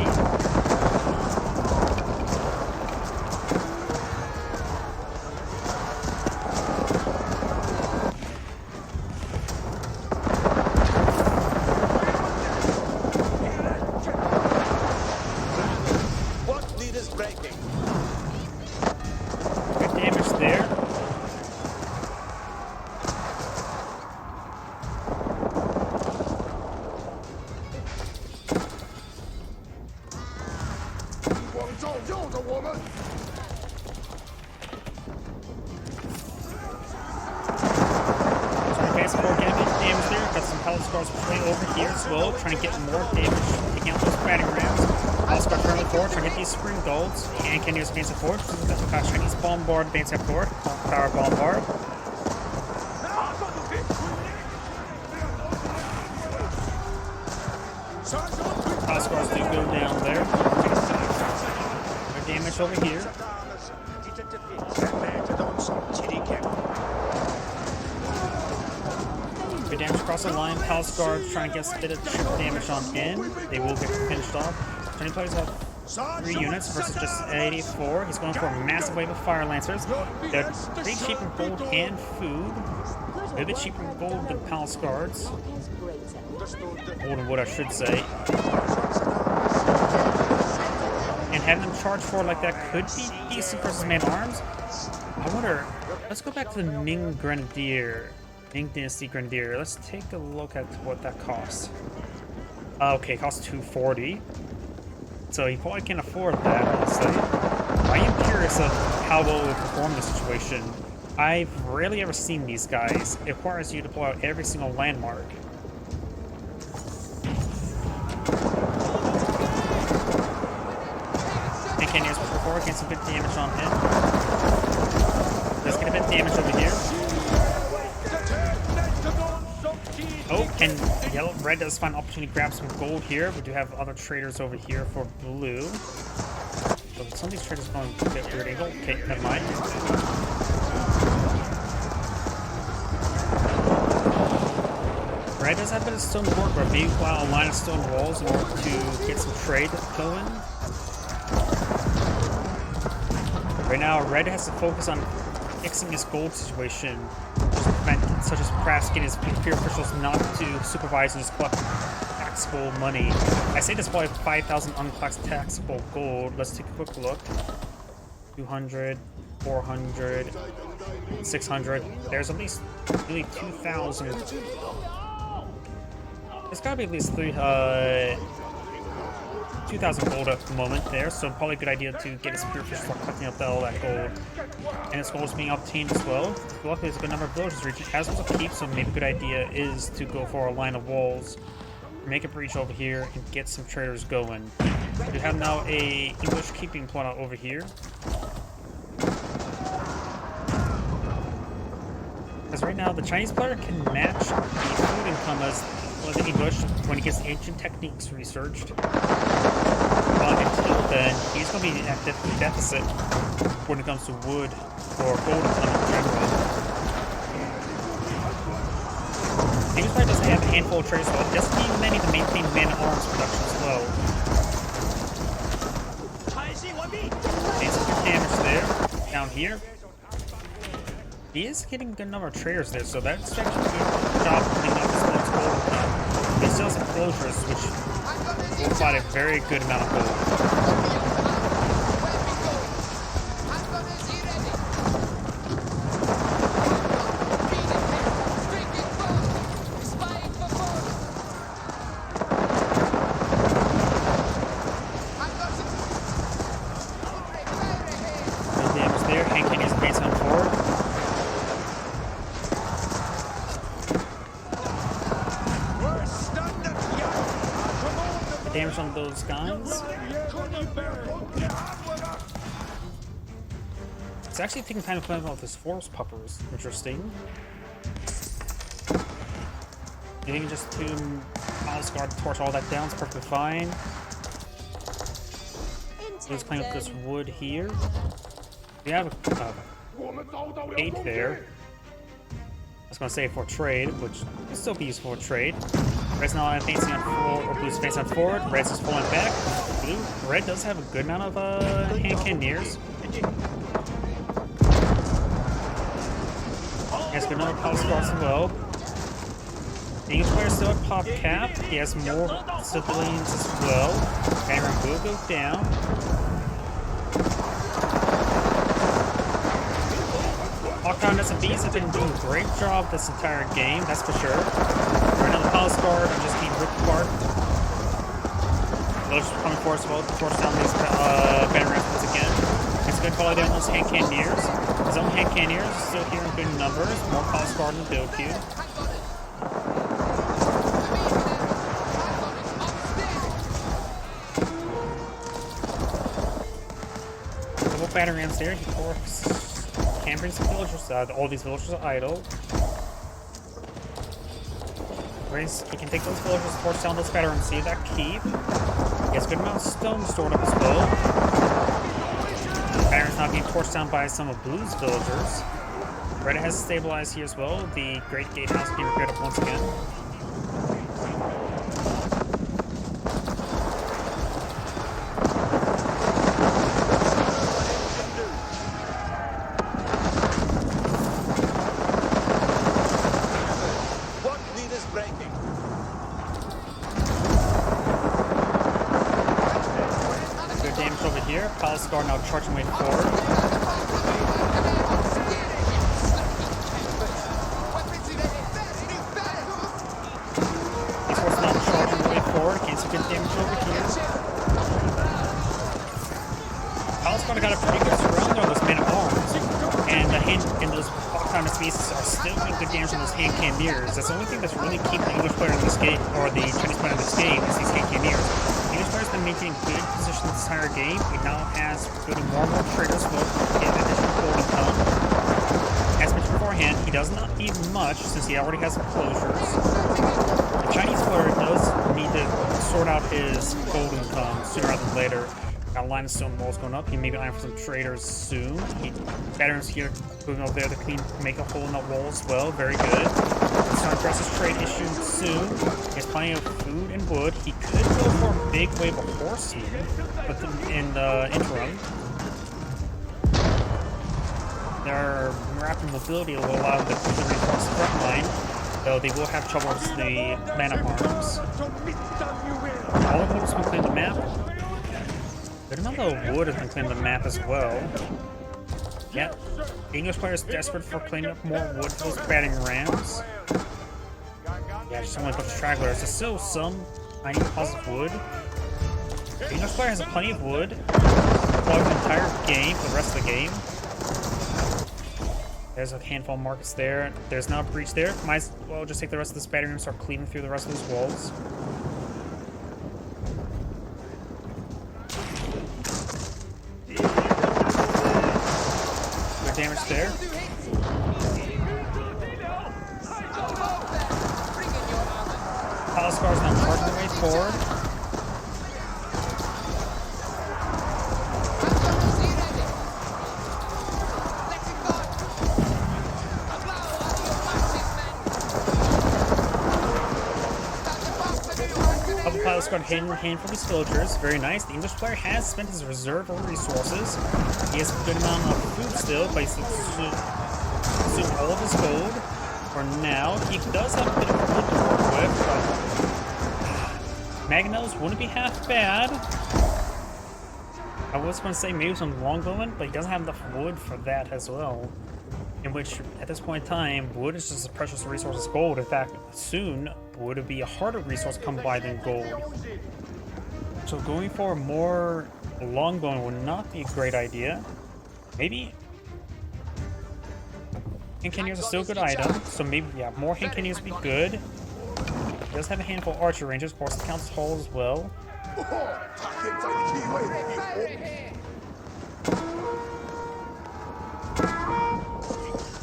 got some Palace Guards way over here as well, trying to get more damage, taking out those batting rams. Palace Guard currently forward, trying to get these spring golds. And Kenya's advancing forward. Chinese bombard advancing forward. Power bombard. Palace Guards do go down there. More damage over here. Good damage across the line. Palace Guards trying to get a bit of chip damage on in. They will get finished off. Chinese players have 3 units versus just 84. He's going for a massive wave of Fire Lancers. They're pretty cheap in gold and food. A bit cheaper in gold than Palace Guards. Gold and wood, I should say. And having them charge forward like that could be decent versus man-arms. I wonder, let's go back to the Ming Grenadier. Ming Dynasty Grenadier. Let's take a look at what that costs. Okay, it costs 240. So he probably can't afford that, honestly. I am curious of how well it will perform in this situation. I've rarely ever seen these guys. It requires you to pull out every single landmark. And Kenya's pushing forward, getting some good damage on him. Let's get a bit of damage over here. Oh, and red does find an opportunity to grab some gold here. We do have other traders over here for blue. So some of these traders are going a bit weird angle. Okay, never mind. Red does have a bit of stone work, but maybe while a line of stone walls in order to get some trade going. Right now, red has to focus on fixing his gold situation, such as perhaps getting his inferior officials not to supervise and just collect taxable money. I say this probably 5,000 uncollected taxable gold. Let's take a quick look. 200, 400, 600. There's at least nearly 2,000. There's gotta be at least 2,000 gold at the moment there, so probably a good idea to get his superior officials for collecting up all that gold. And his gold is being obtained as well. Luckily, there's a good number of villagers reaching, as well as a keep, so maybe a good idea is to go for a line of walls, make a breach over here, and get some traders going. We have now a English keeping plot out over here. Because right now, the Chinese player can match the food income as well as the English when he gets ancient techniques researched. But until then, he's going to be at deficit when it comes to wood or gold income in general. English player doesn't have a handful of traders, but it doesn't need many to maintain man-at-arms production as well. Take some good damage there. Down here. He is getting a good number of traders there, so that's actually a good job of cleaning up his gold income. He still has some closures, which will provide a very good amount of gold. Good damage there. Hank Kenny's advancing forward. Damage on those guys. It's actually taking time to play about this forest puppers. Interesting. You think just to Palace Guard torch all that down is perfectly fine. So let's clean up this wood here. We have a 8 there. I was going to say for trade, which will still be useful for trade. Red's now advancing on forward, or blue's advancing on forward. Red's just falling back. Red does have a good amount of hand cannoneers. He has a good number of Palace Guards as well. The English player is still at pop cap. He has more civilians as well. Banner will go down. Hawkeye and SMBs have been doing a great job this entire game, that's for sure. Right now the Palace Guard are just being ripped apart. Villagers are coming forward as well to force down these banner ramps once again. It's good quality on those hand cannoneers. His own hand cannoneers still here in good numbers. More Palace Guard in the build queue. battering rams there. He forks camping some villagers. All these villagers are idle. He can take those villagers, force down those battering rams, see that keep. He has a good amount of stone stored up as well. Battering not being torched down by some of Blue's villagers. Red has stabilized here as well. The Great Gatehouse being repaired up once again. Guard now charging way forward. He's forcing now charging way forward. Gains some good damage over here. Palace Guard got a pretty good surround on those men at arms, and the hand and those Valkyrie species are still doing good damage on those hand cannoneers. That's the only thing that's really keeping the English player in this game, or the Chinese player in this game, is these hand cannoneers. The English player's been maintaining good position this entire game. He now has building more and more traders will get additional gold income. As mentioned beforehand, he does not need much since he already has closures. The Chinese player does need to sort out his gold income sooner rather than later. Got a line of stone walls going up. He may be eyeing for some traders soon. Veterans here moving over there to make a hole in that wall as well. Very good. He's starting to address his trade issue soon. He has plenty of food and wood. He could go for a big wave of horsemen, but in the interim, their rapid mobility will allow them to reinforce the front line, though they will have trouble with the man-at-arms. All of those will claim the map. Good amount of wood has been claimed the map as well. Yeah, the English player is desperate for cleaning up more wood for those batting rams. Yeah, just only a bunch of stragglers. There's still some tiny deposits of wood. The English player has plenty of wood for the entire game, for the rest of the game. There's a handful of markets there. There's not a breach there. Might as well just take the rest of this batting ram and start cleaning through the rest of those walls. Damage there. Palace Guard's now charging their way forward. Upper Palace Guard hand for these villagers. Very nice. The English player has spent his reserve of resources. He has a good amount of food still, but he's consumed all of his gold. For now, he does have a bit of wood to work with, but Magnos wouldn't be half bad. I was going to say maybe some longbowmen, but he doesn't have enough wood for that as well. In which, at this point in time, wood is just as precious a resource as gold. In fact, soon, wood would be a harder resource to come by than gold. So going for more longbowmen would not be a great idea. Maybe hand cannoneers are still a good item, so maybe, yeah, more hand cannoneers would be good. He does have a handful of archer rangers, of course, the count's tall as well.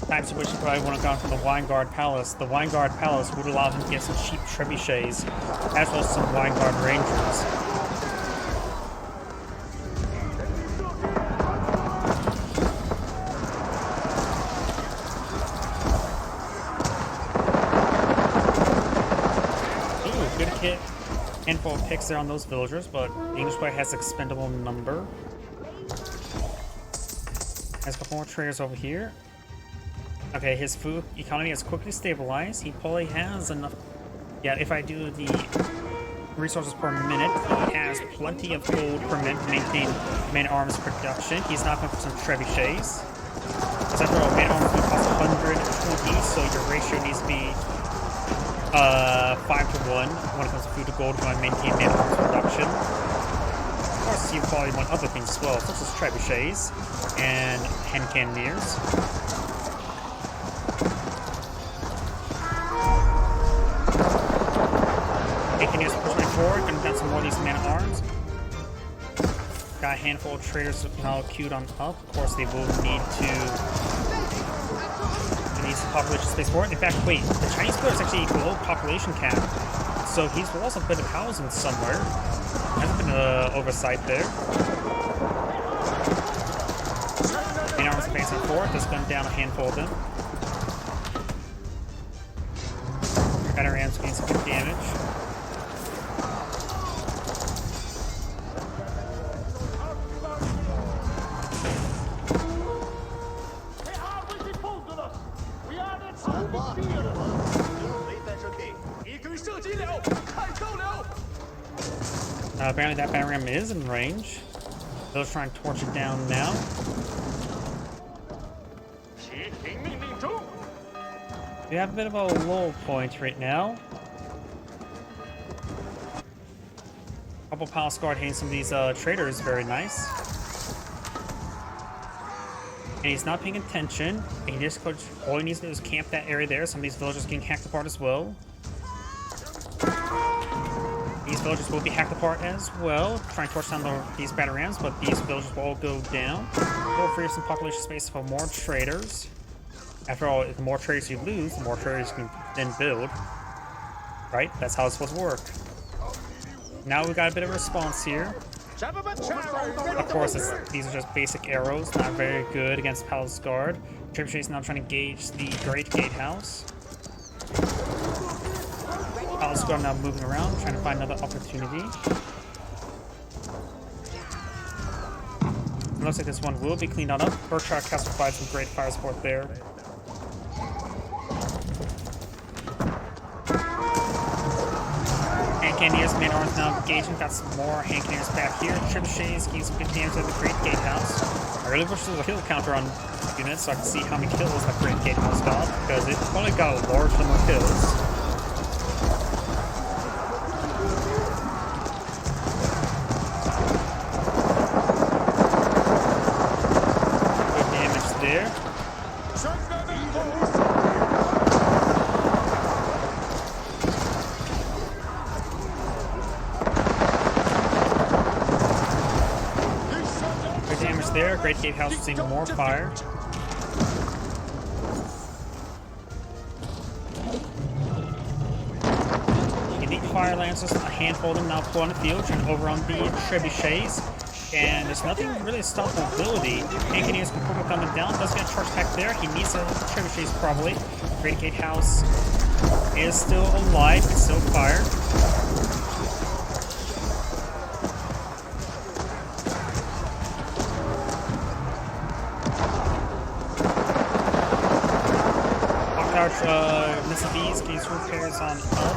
Times in which he probably would have gone from the Wineguard Palace. The Wineguard Palace would allow him to get some cheap trebuchets, as well as some Wineguard Rangers. Handful of picks there on those villagers, but the English player has expendable number. Has a couple more traders over here. Okay, his food economy has quickly stabilized. He probably has enough. Yeah, if I do the resources per minute, he has plenty of gold per minute to maintain man-arms production. He's not going for some trebuchets. Because after all, man-arms do cost 120, so your ratio needs to be 5 to 1 when it comes to food to gold if you want to maintain man-arms production. Of course, you probably want other things as well, such as trebuchets and hand cannoneers. Hand cannoneers push right forward, gonna down some more of these man-at-arms. Got a handful of traders now queued on up. Of course, they will need to some population space for it. In fact, wait, the Chinese player is actually below population cap, so he's lost a bit of housing somewhere. Hasn't been an oversight there. Main arms advancing forward. Just gun down a handful of them. Battery rams getting some good damage. Apparently that battery ram is in range. They'll try and torch it down now. We have a bit of a low point right now. Couple Palace Guard hitting some of these traders, very nice. And he's not paying attention. And he just all he needs to do is camp that area there. Some of these villagers getting hacked apart as well. These villagers will be hacked apart as well. Trying to torch down these battle rams, but these villagers will all go down. We'll free up some population space for more traders. After all, the more traders you lose, the more traders you can then build. Right? That's how it's supposed to work. Now we got a bit of a response here. Of course, these are just basic arrows, not very good against Palace Guard. Trebuchet's now trying to engage the Great Gatehouse. Palace Guard now moving around, trying to find another opportunity. It looks like this one will be cleaned on up. Berkshire Castle provides some great fire support there. Cannoneers, main arms now engaging. Got some more hand cannoneers back here. Trebuchets getting some good damage at the Great Gatehouse. I really wish there was a kill counter on units so I can see how many kills that Great Gatehouse got, because it only got a large number of kills. Good damage there. There, Great Gatehouse receiving more fire. Unique fire lancers, a handful of them now pull on the field, trying over on the trebuchets. And there's nothing really to stop mobility. Cannoneers can quickly coming down. Does get a charge attack there. He needs a trebuchets probably. Great Gatehouse is still alive, it's still fired. Missing these, case repairs on up.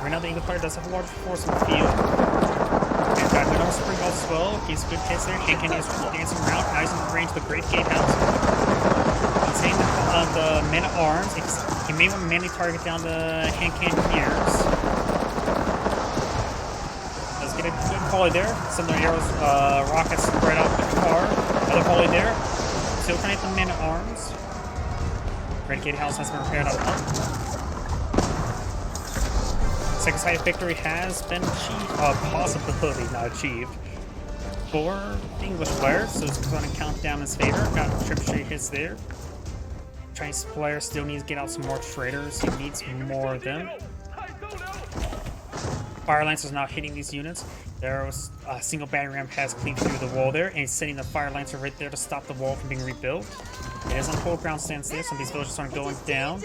Right now the Eagle player does have a large force in the field. And got good on spring balls as well. He's good hits there. Cannoneers dancing around, eyes in the range of the Great Gatehouse. Insane the men at arms. He may want to manually target down the hand cannoneers. Let's get a good volley there. Some of the arrows, rockets spread out the car. Another volley there. Still trying to hit the men at arms. Great Gatehouse has been repaired on up. Second sight victory has been achieved, possibility not achieved, for the English player, so it's going to count down in his favor. Got trebuchet hits there. Chinese player still needs to get out some more traders. He needs more of them. Fire Lancer is now hitting these units. There was a single battery ram has cleaved through the wall there, and he's sending the Fire Lancer right there to stop the wall from being rebuilt. It is on full ground stance there. Some of these villagers aren't going down.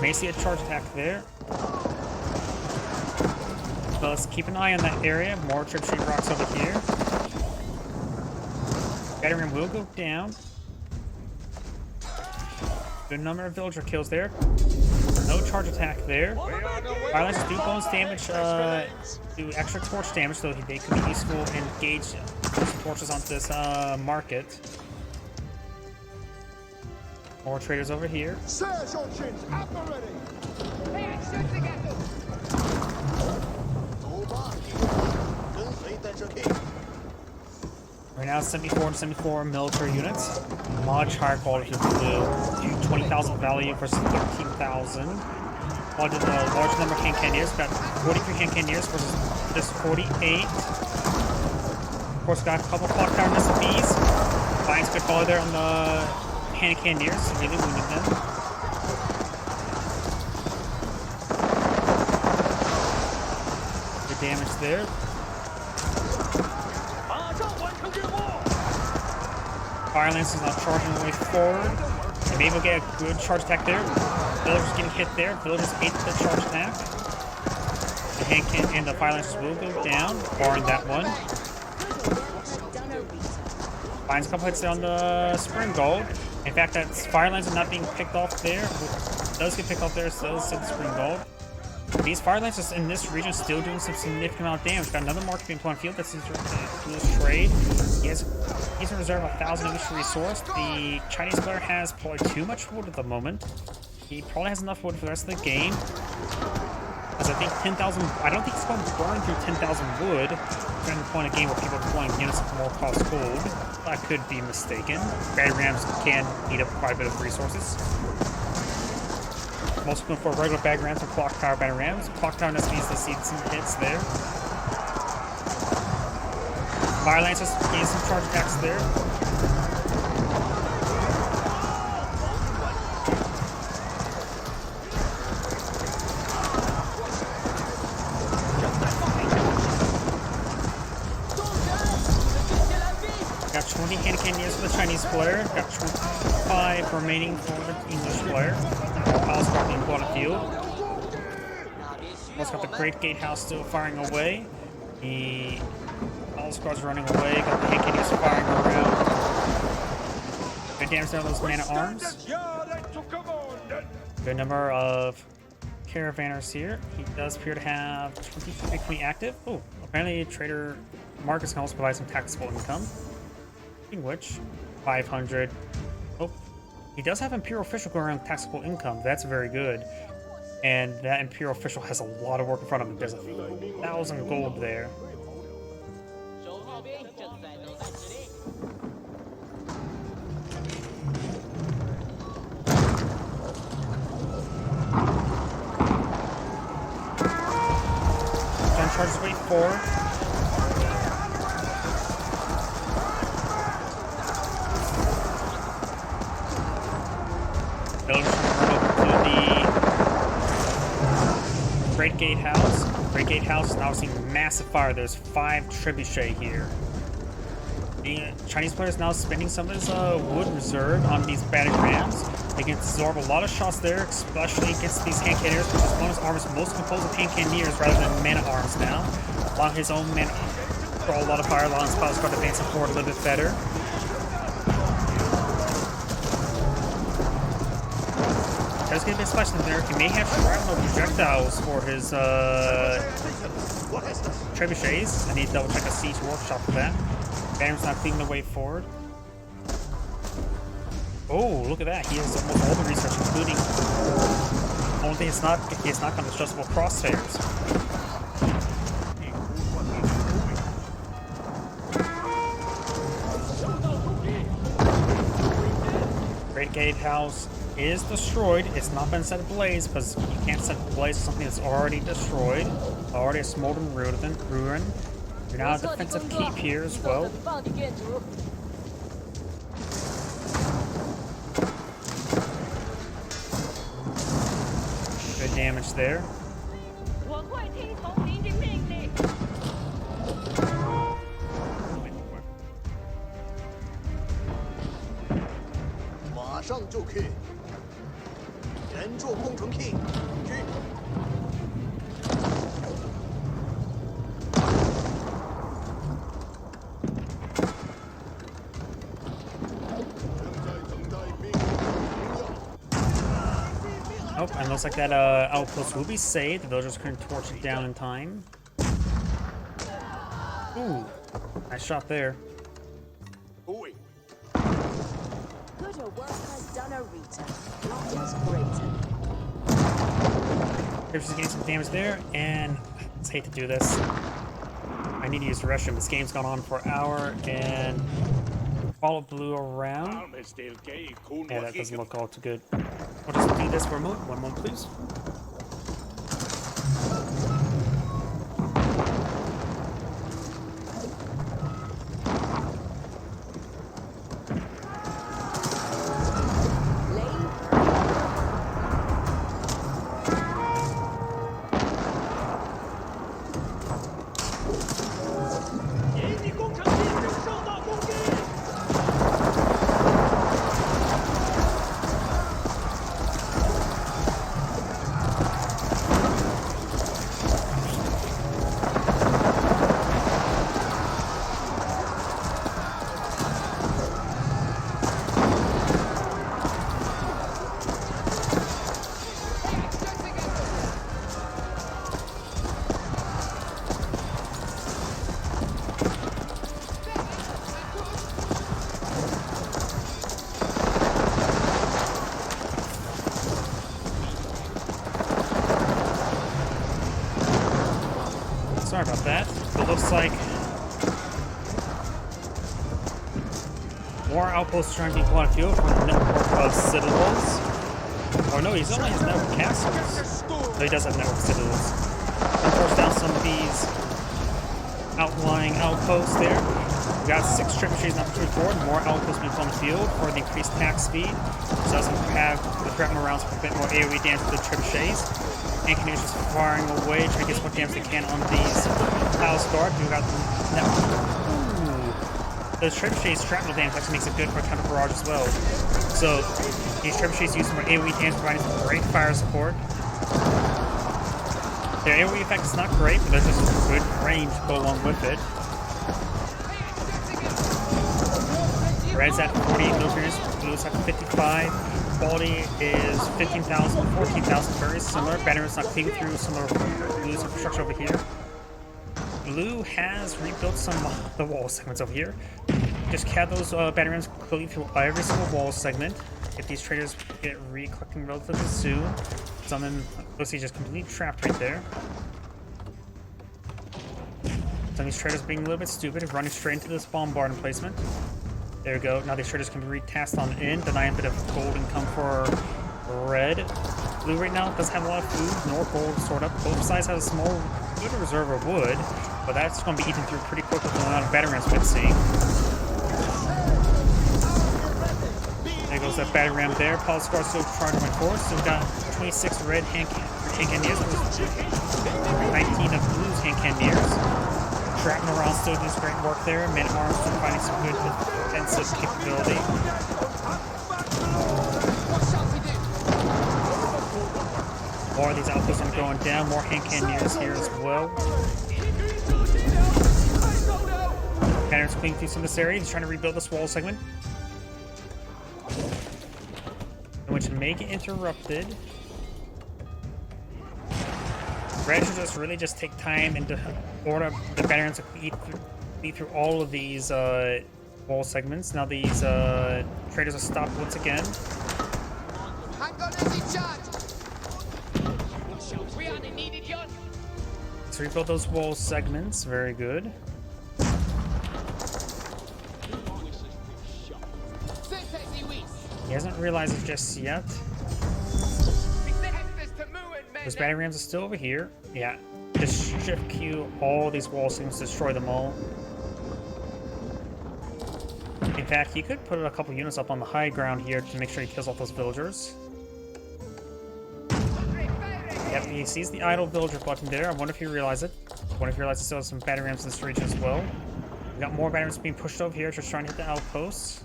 May see a charge attack there. So let's keep an eye on that area. More trebuchet rocks over here. Battery ram will go down. Good number of villager kills there. No charge attack there. Fire Lancers do bonus damage, do extra torch damage, so they could be useful and engage torches onto this market. More traders over here. Right now, 74 and 74 military units. Much higher quality of blue. 20,000 value versus 13,000. Did a large number of Cannoneers, about 43 Cannoneers versus just 48. Of course, got a couple of clock tower SFBs. Finds good follow there on the Cannoneers, really wounded them. Good damage there. Fire Lance is now charging the way forward. And maybe we'll get a good charge attack there. Villagers getting hit there. Villagers ate the charge attack. The hand can and the Fire Lancers will go down, barring that one. Finds a couple hits there on the Spring Gold. In fact, that Fire Lancer not being picked off there. Does get picked off there, so it's the Spring Gold. These Fire Lancers in this region still doing some significant amount of damage. Got another mark being put on field. That's his trade. He's in reserve 1,000 industry resource. The Chinese player has probably too much wood at the moment. He probably has enough wood for the rest of the game. Because I think 10,000. I don't think he's going to burn through 10,000 wood during the point of game where people are deploying units of more cost gold. I could be mistaken. Battery rams can eat up quite a bit of resources. Most going for regular bag rams or clock tower battery rams. Clock tower needs to see some hits there. Fire Lancers getting some charge attacks there. Got 20 hand cannoneers for the Chinese player. Got 25 remaining for the English player. Piles being put on the field. Also got the Great Gatehouse still firing away. The all squads running away. Got the hand cannoneers firing around. Good damage down those man-at-arms. Good number of caravanners here. He does appear to have 23 active. Oh, apparently Trader Marcus can also provide some taxable income. In which 500. Oh, he does have Imperial Official going around taxable income. That's very good. And that Imperial Official has a lot of work in front of him. There's 1,000 gold there. Gun charges way forward. Villagers trying to run over to the Great Gatehouse. Great Gatehouse is now seeing massive fire. There's 5 trebuchet here. The Chinese player is now spending some of his wood reserve on these battery rams. They can absorb a lot of shots there, especially against these hand cannoneers, because his bonus armor is mostly composed of hand cannoneers rather than man-at-arms now. A lot of his own men throw a lot of fire, a lot of spells start advancing forward a little bit better. There's going to be a splash in there. He may have shrapnel projectiles for his trebuchets. I need to double check a siege workshop for that. Banner's not cleaning the way forward. Oh, look at that. He has almost all the research, including... Only thing it's not got adjustable crosshairs. Great Gatehouse is destroyed. It's not been set ablaze because you can't set ablaze something that's already destroyed. Already a smoldering ruin. You're now a defensive keep here as well. Good damage there. Oh, and looks like that outpost will be saved. The villagers couldn't torch it down in time. Ooh, nice shot there. Good work has done a Rita, not as great. Here's getting some damage there, and I just hate to do this. I need to use the restroom. This game's gone on for an hour, and follow blue around. Yeah, that doesn't look all too good. We'll just do this for a moment. One moment, please. sorry about that. It looks like more outposts trying to be on field for the network of citadels. Or no, he only has network castles. So he does have network citadels. And force down some of these outlying outposts there. We got 6 trebuchets now pushing forward, more outposts being put on the field for the increased attack speed. So doesn't have the shrapnel rounds for a bit more AoE damage to the trebuchets. And Canadians just firing away, trying to get as much damage as they can on these palace guard. We got the network. Those trebuchets shrapnel damage actually makes it good for a counter barrage as well. So these trebuchets use more AoE damage, providing some great fire support. Their AoE effect is not great, but there's just good range to go along with it. Red's at 48 millimeters, blue's at 55. Quality is 15,000, 14,000, very similar. Battery's not cleaving through some of blue's infrastructure over here. Blue has rebuilt some of the wall segments over here. Just have those battery rams cleave through every single wall segment. If these traders get re-collecting relatively soon, some of them looks like just completely trapped right there. Some of these traders being a little bit stupid, running straight into this bombard emplacement. There we go. Now these traders can be re-tasked on in, denying a bit of gold income for red. Blue right now doesn't have a lot of food, nor gold stored up. Both sides have a small good reserve of wood, but that's going to be eaten through pretty quick with the amount of battery rams we've been seeing. There goes that battery ram there. Palace guard still charging my force. So we've got 26 red hand cannoneers, 19 of blue's hand cannoneers. Shrapnel rounds still doing great work there. Men at arms still finding some good defensive capability. More of these outposts are going down. More hand cannoneers here as well. Patterns cleaning through some of this area. He's trying to rebuild this wall segment, which may get interrupted. Red should just really just take time and order the batteries to eat through all of these wall segments. Now these traders are stopped once again. Let's rebuild those wall segments. Very good. He hasn't realized it just yet. Those battery rams are still over here. Yeah, just shift Q all these wall segments, destroy them all. In fact, he could put a couple units up on the high ground here to make sure he kills off those villagers. Yep, he sees the idle villager button there. I wonder if he realized it. I wonder if he realized he still has some battery rams in this region as well. We got more battery rams being pushed over here, just trying to hit the outposts.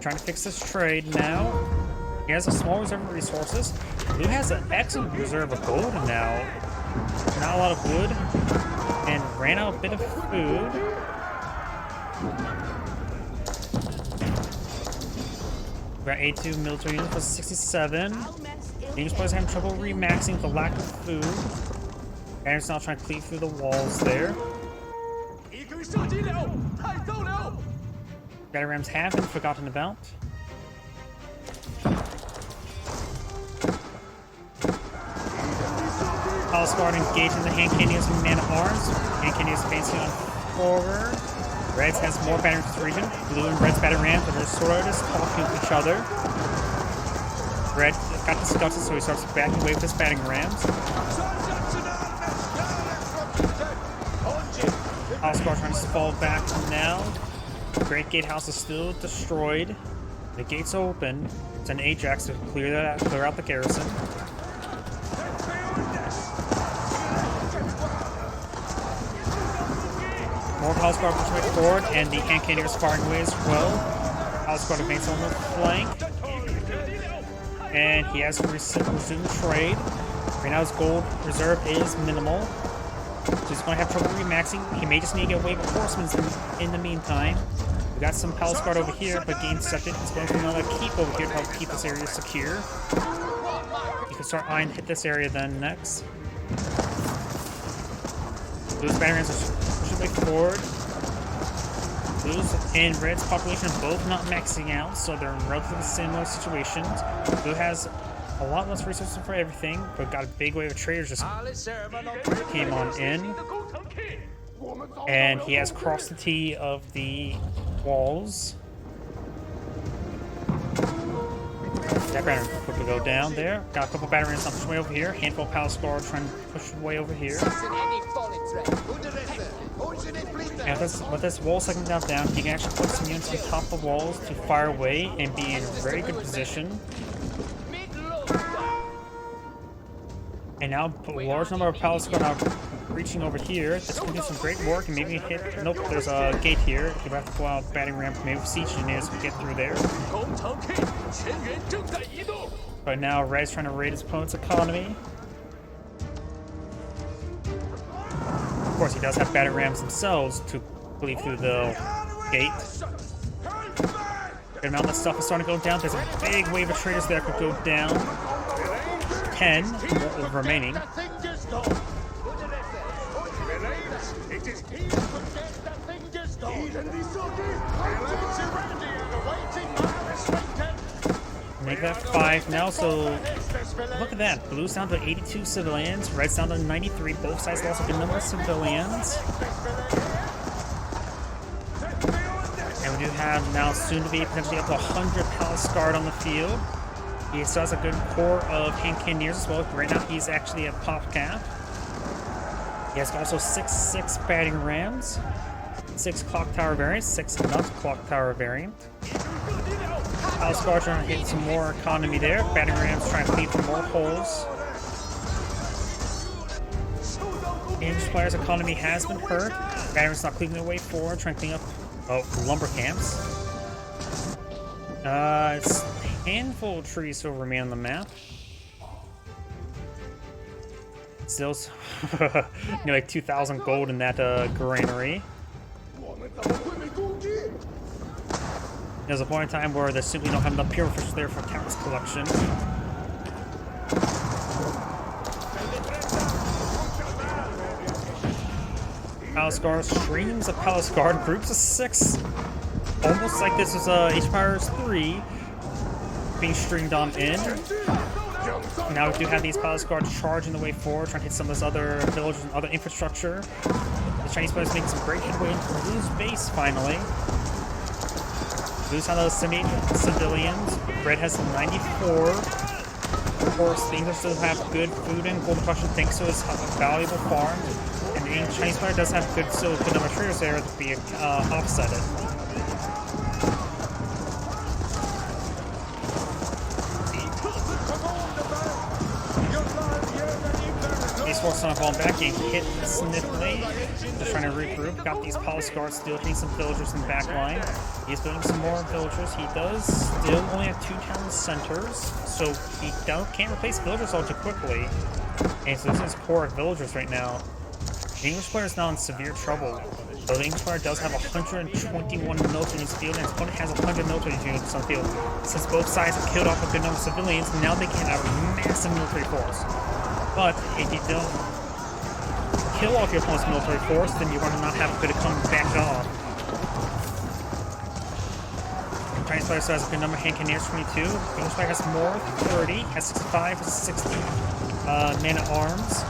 Trying to fix this trade now. He has a small reserve of resources. Blue has an excellent reserve of gold now. Not a lot of wood. And ran out a bit of food. We got 82 military units plus 67. English players having trouble remaxing with the lack of food. Aaron's now trying to cleave through the walls there. Battery rams have been forgotten about. Palace guard engaging the hand cannoneers and man at arms. Hand cannoneers advancing on forward. Reds has more battery rams in this region. Blue and Red's battery rams are sort of just talking with each other. Red got disgusted, so he starts backing away with his batting rams. Palace guard trying to fall back now. Great gatehouse is still destroyed. The gate's open. It's an Ajax to clear out the garrison. More Palace guard pushing forward, and the hand cannoneers firing away as well. Palace guard advancing on the flank, and he has resumed trade. Right now his gold reserve is minimal, so he's going to have trouble remaxing. He may just need to get away with horsemen in the meantime. We got some Palace guard over here, but gained second. He's going for another keep over here to help keep this area secure. You can start eyeing hit this area then next. Blue's battery rams are pushing way forward. Blue's and Red's population are both not maxing out, so they're in relatively similar situations. Blue has a a lot less resources for everything, but got a big wave of traders just came on in. And he has crossed the T of the walls. That banner quickly go down there. Got a couple batteries on push way over here. Handful of palace guard trying to push way over here. And with this wall segment down, he can actually put some units on top of walls to fire away and be in a very good position. And now a large number of palace guard now reaching over here. This can do some great work and maybe hit. Nope, there's a gate here. You have to pull out batting ramp. Maybe siege engineers can get through there. But now Red's trying to raid his opponent's economy. Of course, he does have batting rams themselves to lead through the gate. Good amount of stuff is starting to go down. There's a big wave of traders there could go down. 10 remaining. Make that 5 now, so look at that. Blue's down to 82 civilians, red's down to 93. Both sides lost a good number of civilians. And we do have now soon to be potentially up to 100 palace guard on the field. He still has a good core of hand cannoneers as well. Right now he's actually at pop cap. He has also 6 batting rams, 6 clock tower variants, 6 not clock tower variant. Palace guard trying to hit some more economy there. Batting rams trying to lead for more holes. English player's economy has been hurt. Batting rams not cleaning their way forward, trying to clean up lumber camps. It's a handful of trees still remain on the map. Still nearly 2,000 gold in that granary. There's a point in time where they simply don't have enough pure fish there for tax collection. Palace Guard, streams of Palace Guard, groups of 6. Almost like this is Age of Empires 3 being streamed on in. Now we do have these Palace Guards charging the way forward, trying to hit some of this other villages and other infrastructure. The Chinese players making some great headway into Blue's base finally. Blue's on those civilians. Red has 94. Of course, the English still have good food and gold production thanks to his valuable farm. And the Chinese player does have good number of traders there to be offset it. These forces on falling back, getting hit significantly. Just trying to regroup. Got these palace guards still hitting some villagers in the back line. He's building some more villagers. He does still only have 2 town centers, so he can't replace villagers all too quickly. And so this is core villagers right now. The English player is now in severe trouble. So the English player does have 121 military units field, and his opponent has 100 military units on the field. Since both sides have killed off a good number of civilians, now they can have a massive military force. But if you don't kill off your opponent's military force, then you're going to not have a good economy back off. The Chinese player still has a good number of hand cannoneers, 22. The English player has more, 30. Has 65, 60 men at arms.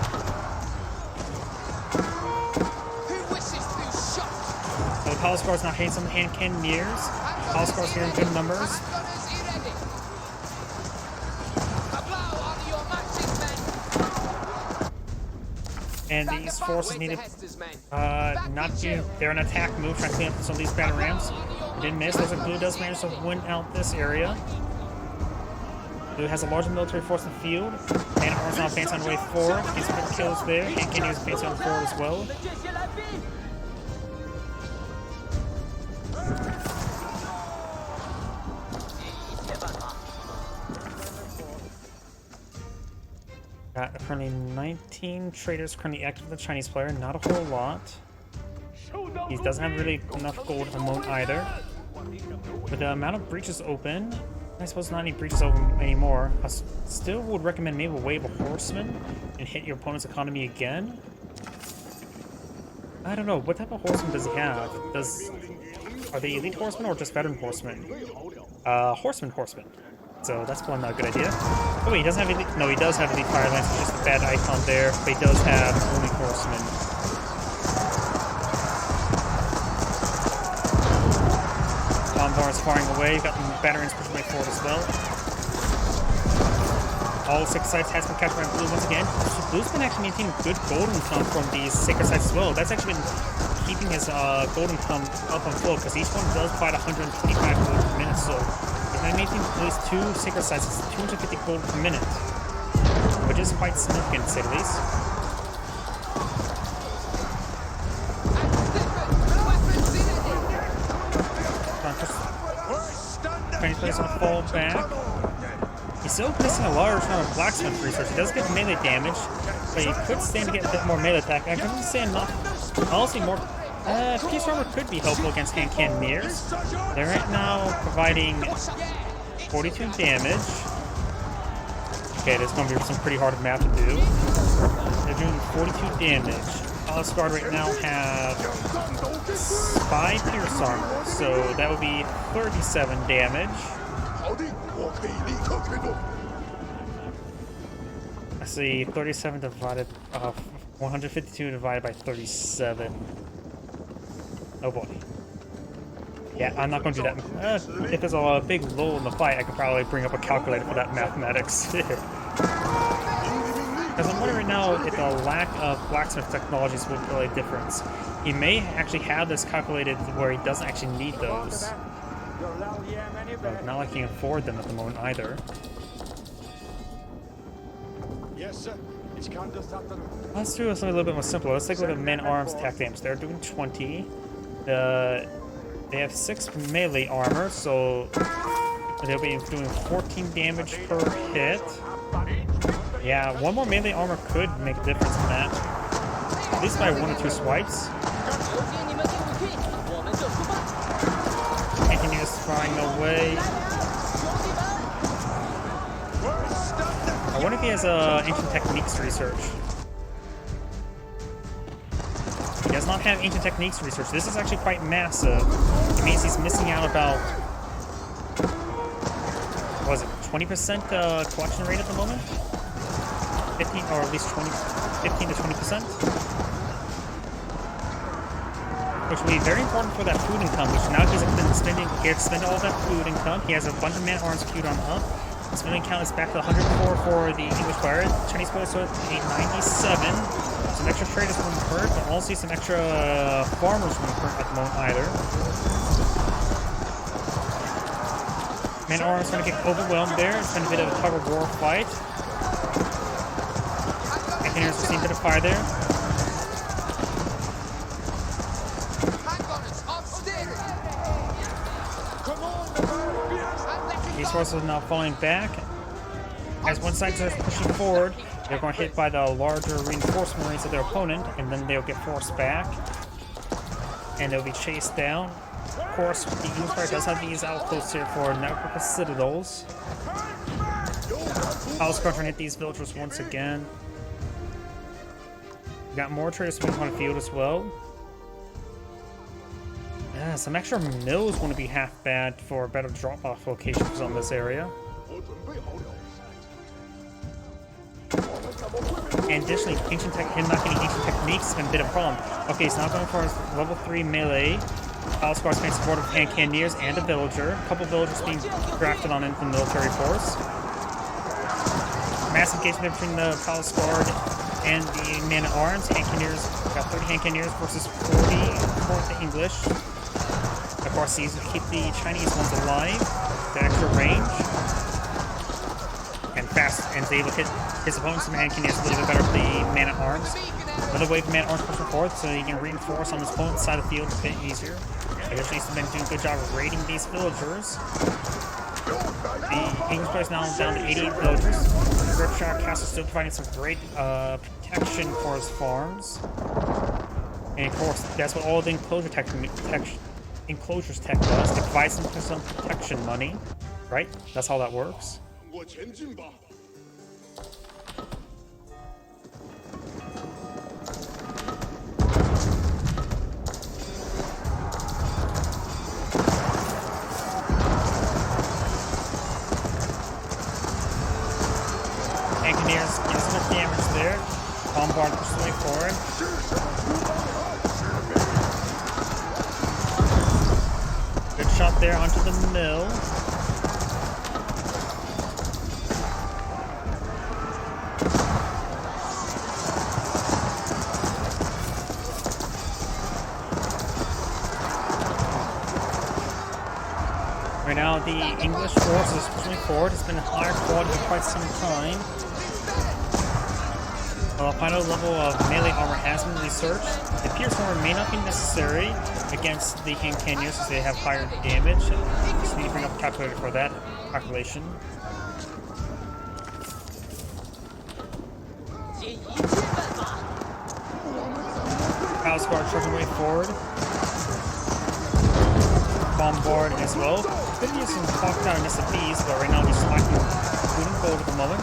So the Palace Guard's not hitting some hand cannoneers. Palace Guard's here in good numbers. And these forces needed not to. They're an attack move, trying to clean up some of these battle rams. Didn't miss. Looks like Blue does manage to win out this area. Blue has a larger military force in the field. And Orange now advancing on the way forward. Gets some good kills there. And Kenny is advancing on forward as well. Got currently 19 traders currently active with the Chinese player, not a whole lot. He doesn't have really enough gold at the moment either. With the amount of breaches open, I suppose not any breaches open anymore. I still would recommend maybe a wave of horsemen and hit your opponent's economy again. I don't know, what type of horsemen does he have? Are they elite horsemen or just veteran horsemen? Horsemen. So that's probably not a good idea. Oh wait, he doesn't have elite. No, he does have elite fire lance. It's just a bad icon there. But he does have only horsemen. Bombard's firing away. Got the veterans pushing way forward as well. All 6 sites has been captured by blue once again. Blue's been actually maintaining good gold income from these sacred sites as well. That's actually been keeping his gold income up on full because each one does provide 125 gold per minute. So he's been maintaining at least 2 sacred sites. It's 250 gold per minute, which is quite significant to say the least. Chinese players gonna fall back. He's still missing a large amount of blacksmith research. He does get melee damage, but he could stand to get a bit more melee attack. I couldn't say not. Honestly, more piece armor could be helpful against hand cannoneers. They're right now providing 42 damage. Okay, this is gonna be some pretty hard math to do. They're doing 42 damage. Palace Guard right now have 5 pierce armor, so that would be 37 damage. I see 37 divided 152 divided by 37. Oh boy. Yeah, I'm not going to do that. If there's a big lull in the fight, I could probably bring up a calculator for that mathematics. Because I'm wondering right now if the lack of blacksmith technologies will play a difference. He may actually have this calculated where he doesn't actually need those. But not like he can afford them at the moment either. Yes, sir. Let's do something a little bit more simple. Let's take a look at men-arms attack damage. They're doing 20. They have 6 melee armor, so they'll be doing 14 damage per hit. Yeah, 1 more melee armor could make a difference in that. At least by 1 or 2 swipes. Continues flying away. I wonder if he has ancient techniques research. He does not have ancient techniques research. This is actually quite massive. It means he's missing out about, what was it, 20% collection rate at the moment? 15, or at least 15 to 20%. Which will be very important for that food income, which now he's been spending, he has spent all that food income. He has a bunch of man-arms queued on up. His food count is back to 104 for the English player. Chinese players are at 97. Some extra traders wouldn't hurt, but also some extra farmers wouldn't hurt at the moment either. Man-arms going to get overwhelmed there. It's been a bit of a tug-of-war fight. Engineers will see a bit of fire there. These forces are now falling back. As one side starts pushing forward, they're going to hit by the larger reinforcement ranks of their opponent, and then they'll get forced back. And they'll be chased down. Of course, the English player does have these outposts here for network of citadels. Palace Guard trying to hit these villagers once again. We got more traders moving on the field as well. Yeah, some extra mills want to be half bad for better drop-off locations on this area. And additionally, him not getting ancient techniques has been a bit of a problem. Okay, he's now going for his level 3 melee. Palace Guard's being supported with hand cannoneers and a villager. A couple villagers being drafted on into the military force. Massive engagement between the Palace Guard and the man-at-arms. Hand cannoneers, got 30 hand cannoneers versus 40 for the English. Of course, these keep the Chinese ones alive, the extra range, and fast, and is able to hit his opponent's hand cannoneers a little bit better with the man-at-arms. Another wave of man-at-arms pushing forward, so he can reinforce on his opponent's side of the field a bit easier. Additionally, he's been doing a good job of raiding these villagers. The English players now down to 88 villagers. The Gripshire Castle still providing some great protection for his farms. And of course, that's what all the enclosures tech does. It provides them some protection money, right? That's how that works. there. Bombard pushes the way forward. Good shot there onto the mill. Right now, the English force is pushing forward. It's been higher quality for quite some time. While the final level of melee armor has been researched, the pierce armor may not be necessary against the Hankanians as they have higher damage. Just need to bring up a calculator for that calculation. Palace Guard charging way forward. Bombard as well. Could use some clock tower and SFBs, but right now we're just lacking food and gold at the moment.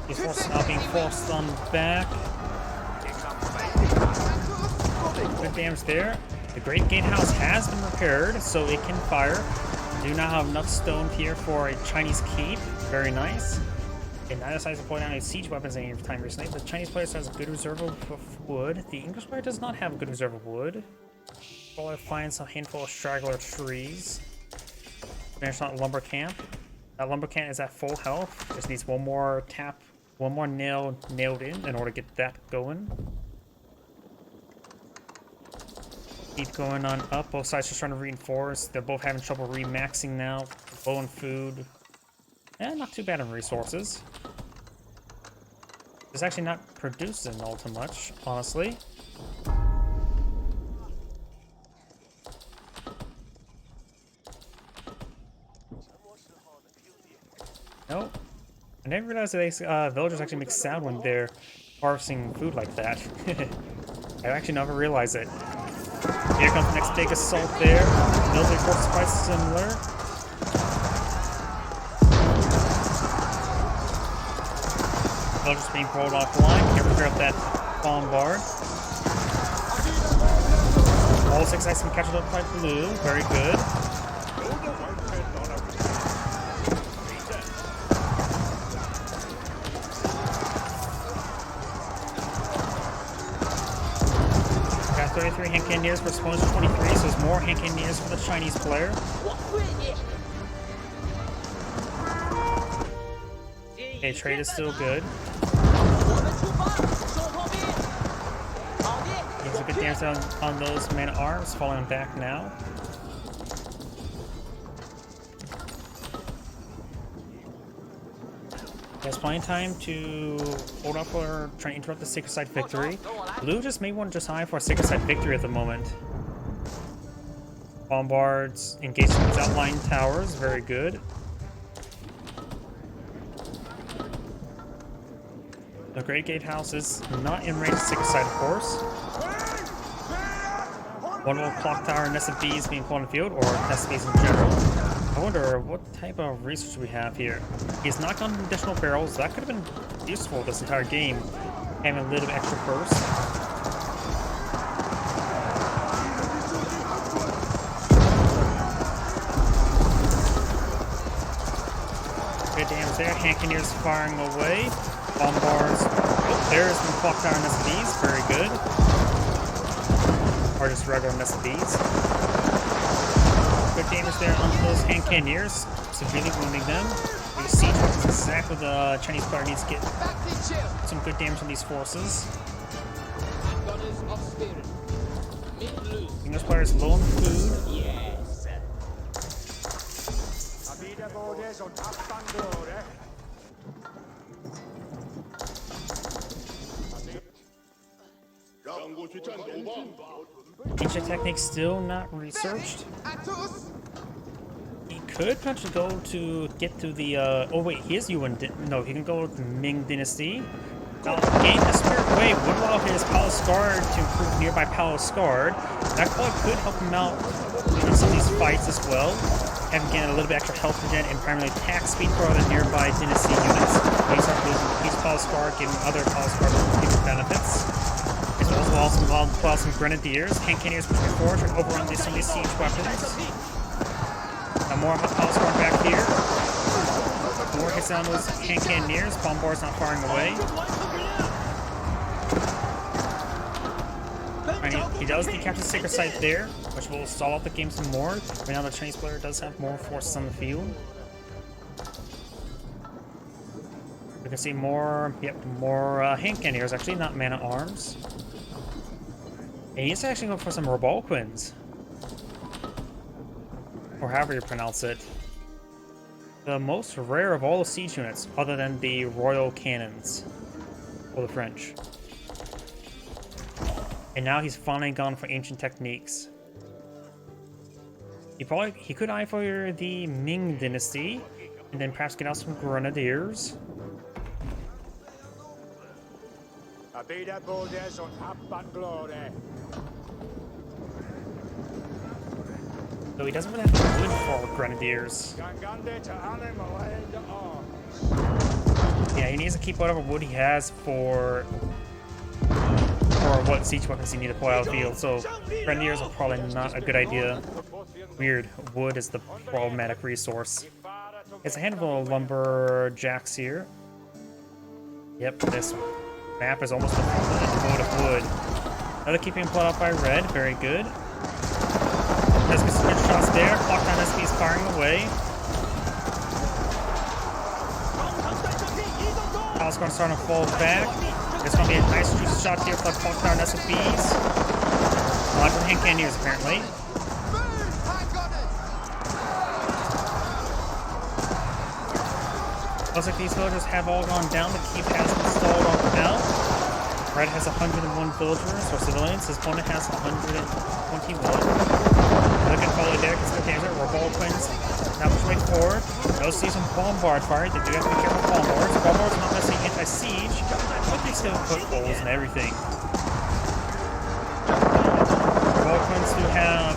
These forces now being forced on back. Good damage there. The Great Gatehouse has been repaired, so it can fire. We do now have enough stone here for a Chinese keep. Very nice. And neither side has deployed any siege weapons any time recently. The Chinese player has a good reserve of wood. The English player does not have a good reserve of wood. While I find some handful of straggler trees. Finish on lumber camp. That lumber camp is at full health. Just needs one more nail nailed in order to get that going. Keep going on up. Both sides just trying to reinforce. They're both having trouble remaxing now. Low in food. Not too bad in resources. It's actually not producing all too much, honestly. Nope. I never realized that these villagers actually make sound when they're harvesting food like that. I actually never realized it. Here comes the next big assault there. Military force is quite similar. Villagers being rolled offline. Here we repair up that bombard. All 6 ice can catch it up by blue. Very good. Got 33 Hankanians for opponents 23, so there's more Hankanians for the Chinese player. Okay, trade is still good. Gives a good damage on those man-at-arms, falling back now. There's plenty of time to hold up or try to interrupt the Sacred Side victory. Blue just may want to decide for a Sacred Side victory at the moment. Bombards engage these outlying towers, very good. The Great Gatehouse is not in range of Sacred Side, of course. One little clock tower and SFBs being put on the field, or SFBs in general. I wonder what type of research we have here. He's knocked on additional barrels. That could have been useful this entire game, having a little bit extra burst. Good damage there. Hankaniers firing away. Bombards. Oh, there's the clock tower and SFBs. Very good. Or just regular SFBs. Good damage there onto those Hankaniers, severely wounding them. The siege weapons is exactly what the Chinese player needs to get some good damage on these forces. English player is low on food. Ancient techniques still not researched. He could potentially go to get to the oh wait, he is Yuan. No, he can go to the Ming Dynasty. Now gain the Spirit Wave would allow his Palace Guard to improve nearby Palace Guard. That probably could help him out in some of these fights as well. having getting a little bit extra health regen and primarily attack speed for other nearby dynasty units. They start losing Peace Palace Guard, giving other Palace Guard benefits. As well as pull out some Grenadiers. Cannoneers pushing forward to overrun some of these siege weapons. Now more Palace Guard back here. More hits down those Cannoneers. Bombard's not firing away. He does decapture the Sacred Site there, which will stall out the game some more. Right now the Chinese player does have more forces on the field. We can see more, more hand cannoneers, actually, not man-at-arms. And he's actually going for some Rebalquins. Or however you pronounce it. The most rare of all the siege units, other than the Royal Cannons. Or the French. And now he's finally gone for ancient techniques. He could eye for the Ming Dynasty, and then perhaps get out some Grenadiers. So he doesn't really have to wood for Grenadiers. Yeah, he needs to keep whatever wood he has for what siege weapons you need to pull out of the field, so Grenadiers are probably not a good idea. Weird, wood is the problematic resource. It's a handful of lumberjacks here. Yep, this map is almost a load of wood. Another keeping pulled out by red, very good. SB some good shots there, clock down SB is firing away. Palace Guard starting to fall back. There's going to be a nice juicy shot here for the clock down SFBs. Lots of hand cannoneers apparently. Looks like these villagers have all gone down. The keep has installed on out. Red has 101 villagers or civilians. His opponent has 121. Looking forward there, because the Taser were Rebalquins. Now push way forward. They'll see some bombard fire. They do have to be careful of bombards. Bombards are not necessarily anti-siege, but they still put holes and everything. Rebalquins do have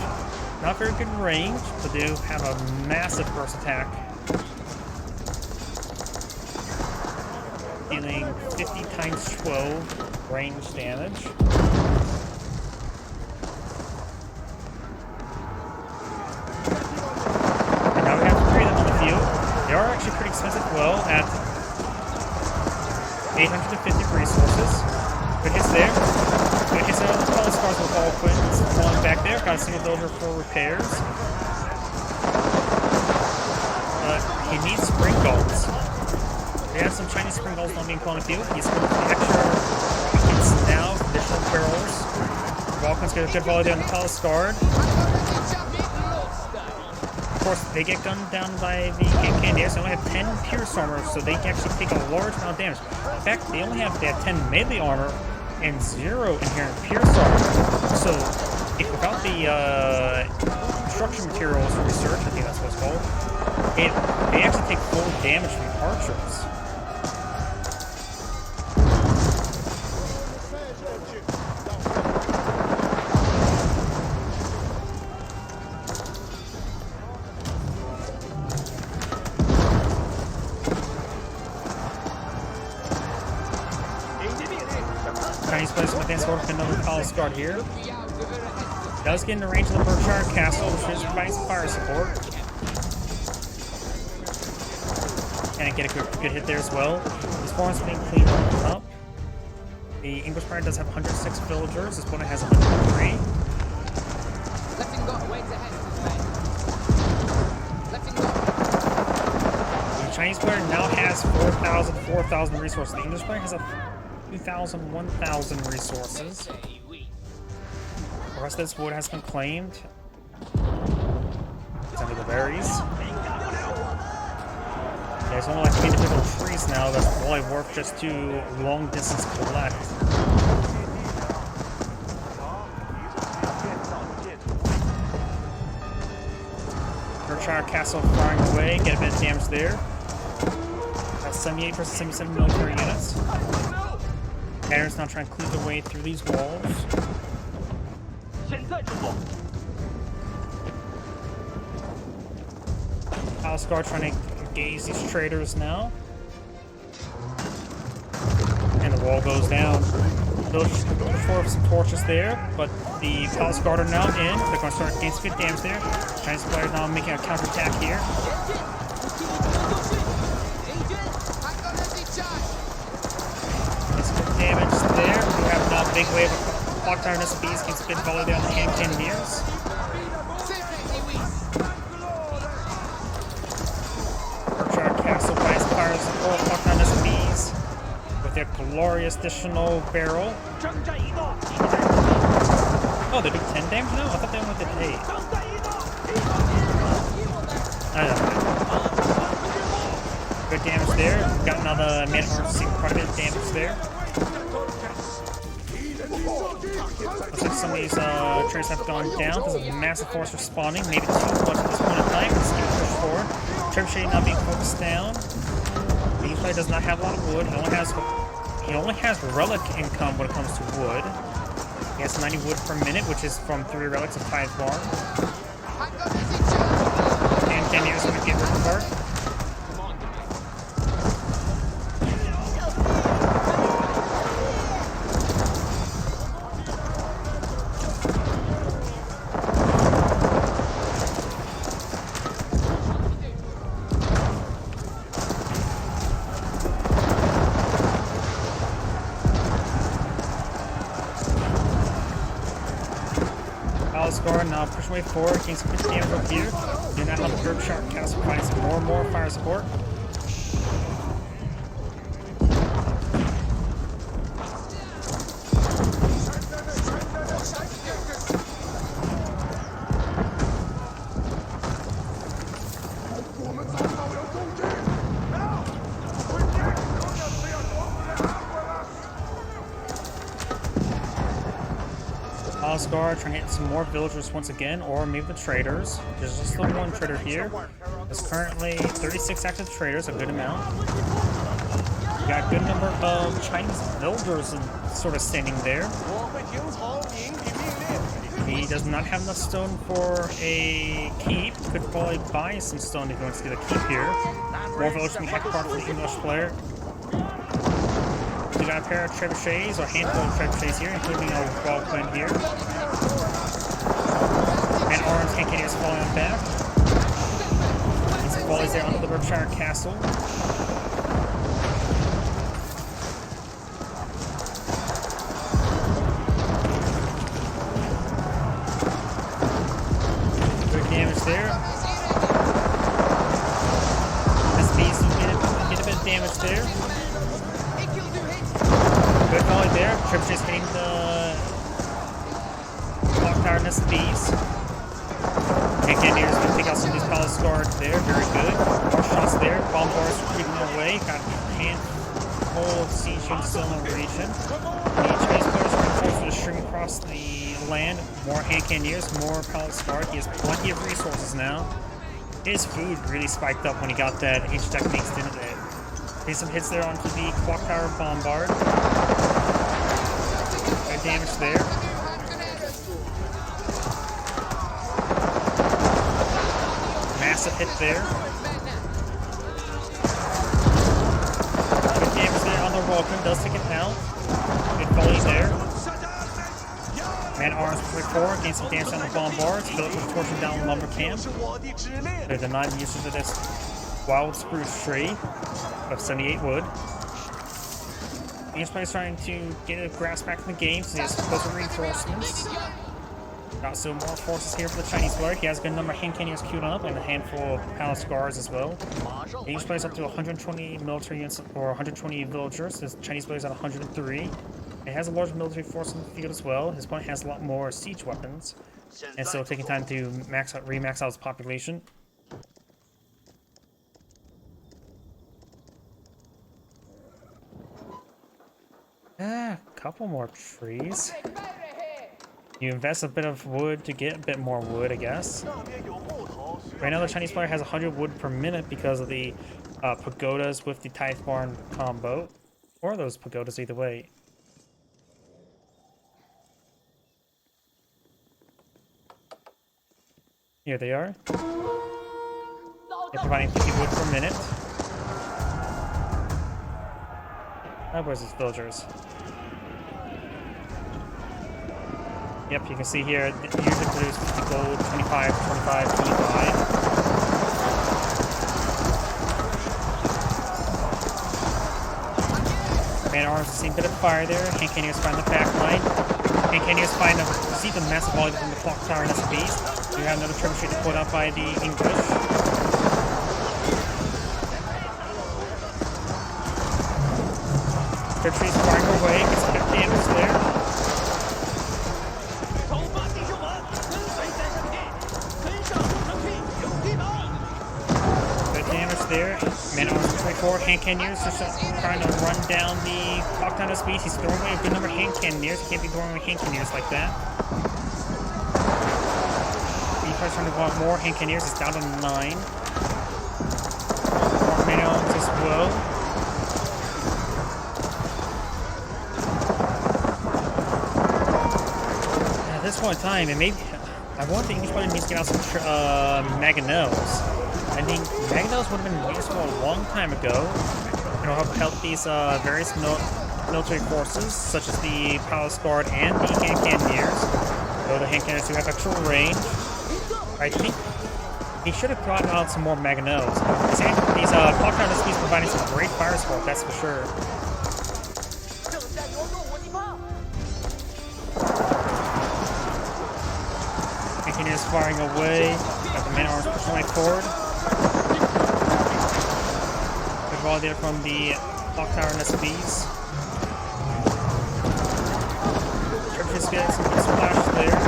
not very good range, but do have a massive burst attack. Dealing 50 times 12 range damage. And now we have 3 of them on the field. They are actually pretty expensive, well, at 850 resources. Good hits there. Good hits out of the Palace Guards with Rebalquins. Falling back there, got a single builder for repairs. He needs spring guards. They have some Chinese spring gulls not being called in the field. He's going for the extra rockets now, additional barrels. Rebalquins get a good volley there on the Palace Guard. Of course, they get gunned down by the Cannoneers. They only have 10 Pierce armor, so they can actually take a large amount of damage. In fact, they have 10 melee armor and 0 inherent Pierce armor. So, if without the construction materials research, I think that's what it's called, they actually take full damage from archers. Chinese players with advanced order another Palace Guard here. Does get in the range of the Berkshire Castle, which is providing some fire support. And get a good hit there as well. His farm's being cleaned up. The English Empire does have 106 villagers. His opponent has 103. The Chinese player now has 4,000 resources. The English player has 2,000, 1,000 resources. The rest of this wood has been claimed. It's under the berries. There's only like individual trees now that's probably worth just to long distance collect. Berkshire Castle firing away, get a bit of damage there. That's 78 versus 77 military units. Cannons now trying to cleave their way through these walls. Palace Guard trying to engage these traders now. And the wall goes down. Villagers can push forward some torches there, but the Palace Guard are now in. They're going to start getting some good damage there. Chinese player now making a counterattack here. Getting some good damage there. We have now a big wave of Clock Tower SBs. Gets a good volley there on the hand cannoneers. Berkshire Castle buys fires support Clock Tower SBs with their glorious additional barrel. Oh, they do 10 damage now? I thought they only did 8. I don't know. Good damage there. Got another man arms seeing quite a bit of damage there. Looks like some of these traders have gone down. There's a massive force respawning, maybe too much at this point in time. Let's keep push forward. Trebuchet now being focused down. The player does not have a lot of wood. He only has relic income when it comes to wood. He has 90 wood per minute, which is from 3 relics of Tithe Barn. And cannoneers would get ripped apart. Score now pushing way forward, getting some good damage up here. Do not have the Berkshire Castle providing some more and more fire support. Palace Guard trying to hit some more villagers once again, or maybe the traders. There's just the one trader here. There's currently 36 active traders, a good amount. We got a good number of Chinese villagers sort of standing there. He does not have enough stone for a keep. Could probably buy some stone if he wants to get a keep here. More villagers being hacked apart for the English player. We got a pair of trebuchets, or a handful of trebuchets here, including a wall clan here. And orange hand cannoneers falling on back. And some volleys there under the Berkshire Castle. Good damage there. SBs get a bit of damage there. Good volley there. Trebuchet's hitting the Clock Tower and SBs. And cannoneers going to take out some of these Palace Guard there. Very good. More shots there. Bomb bars creeping their way. Got a handful of siege units still in the region. The Chinese players are going to stream across the land. More hand cannoneers, more Palace Guard. He has plenty of resources now. His food really spiked up when he got that ancient techniques, didn't it? Getting some hits there onto the Clock Tower Bombard. Good damage there. Massive hit there. Good damage there on the Vulcan. Does take it out. Good volley there. Man arms push forward. Gain some damage on the Bombards. Villagers torching down Lumber Camp. They're denied the usage of this wild spruce tree of 78 wood. English player's trying to get a grasp back in the game, so he has closer reinforcements. Got some more forces here for the Chinese player. He has a good number of hand cannoneers queued up and a handful of Palace Guards as well. The English player's up to 120 military units or 120 villagers. The Chinese player's at 103. He has a large military force in the field as well. His opponent has a lot more siege weapons, and still taking time to remax out his population. A couple more trees. You invest a bit of wood to get a bit more wood, I guess. Right now the Chinese player has 100 wood per minute because of the pagodas with the Tithe Barn combo. Or those pagodas, either way. Here they are. They're providing 50 wood per minute. Where's these villagers? Yep, you can see here, it usually produce 50 gold, 25, 25, 25. Man arms the same bit of fire there. Hand cannons find the back line. Hand cannons find the see the massive volume from the clock tower and SPs. You have another trebuchet to put up by the English. Trebuchet's firing away, gets a bit of damage there. Good damage there. Man arms 24. Hand cannons just trying to run down the clock tower SPs. He's throwing away a good number of hand cannons. He can't be throwing away hand cannons like that. He's trying to want more hand cannons. It's down to 9. More man arms as well. At this point in time, and maybe I want the English player needs to get out some mangonels. I think mangonels would have been useful a long time ago. It'll help these various military forces, such as the Palace Guard and the hand cannoneers. Though the hand cannoneers do have extra range. I think he should have brought out some more mangonels. These clock tower SPs providing some great fire support, that's for sure. Is firing away. Got the man arms pushing forward. Good ball there from the clock tower and SPs. Trebuchet's getting some good splash there.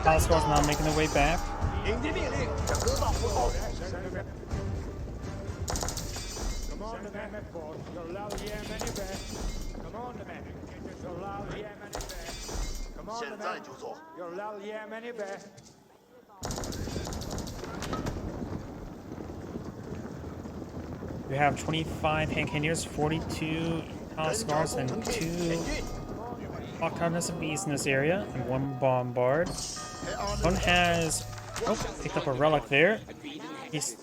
Palace Guard's now making their way back. We have 25 hand cannoneers, 42 Palace Guards, and 2 clock tower SPs in this area, and 1 bombard. One has picked up a relic there. He's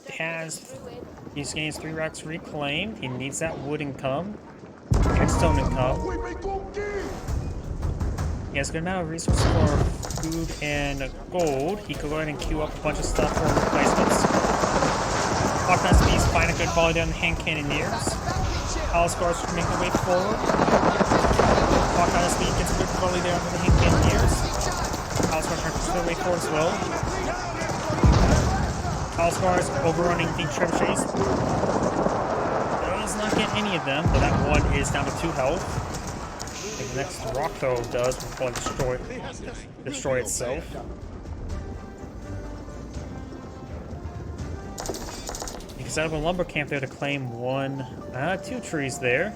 gained 3 rocks reclaimed. He needs that wood income and stone income. He has a good amount of resources for food and gold. He could go ahead and queue up a bunch of stuff for replacements. Clock tower SPs find a good volley down the hand cannoneers. Palace Guards make their way forward. Clock tower SP gets a good volley there under the hand cannoneers. Palace Guards trying to push their way forward as well. Palace Guards overrunning the trebuchets. Does not get any of them, but that one is down to 2 health. I think the next rock though does will probably destroy itself. You can set up a lumber camp there to claim 2 trees there.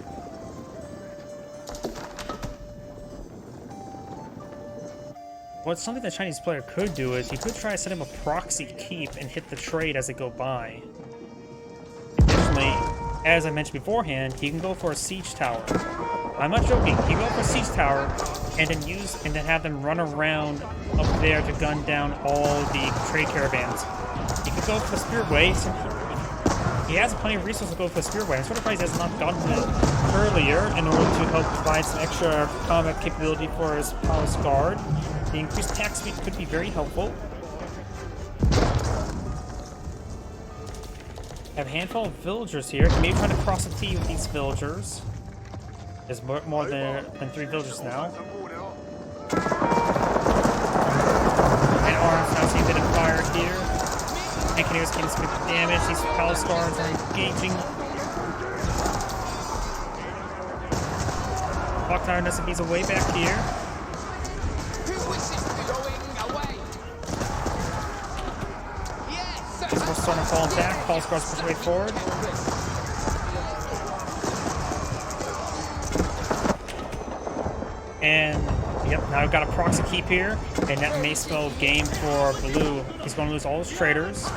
What's something the Chinese player could do is he could try to set up a proxy keep and hit the trade as they go by. Additionally, as I mentioned beforehand, he can go for a siege tower. I'm not joking. He can go for a siege tower and then have them run around up there to gun down all the trade caravans. He could go for the spearway. So he has plenty of resources to go for the spearway. I'm sort of surprised he has not gotten it earlier in order to help provide some extra combat capability for his Palace Guard. The increased attack speed could be very helpful. Have a handful of villagers here. Maybe try to cross a T with these villagers. There's more than 3 villagers now. And arms now see a bit of fire here. Engineers can some damage. These Palace Guards are engaging. Clock tower SCPs are way back here. We're starting to fall back. Palace Guards push way forward. And yep, now we've got a proxy keep here, and that may spell game for blue. He's going to lose all his traders.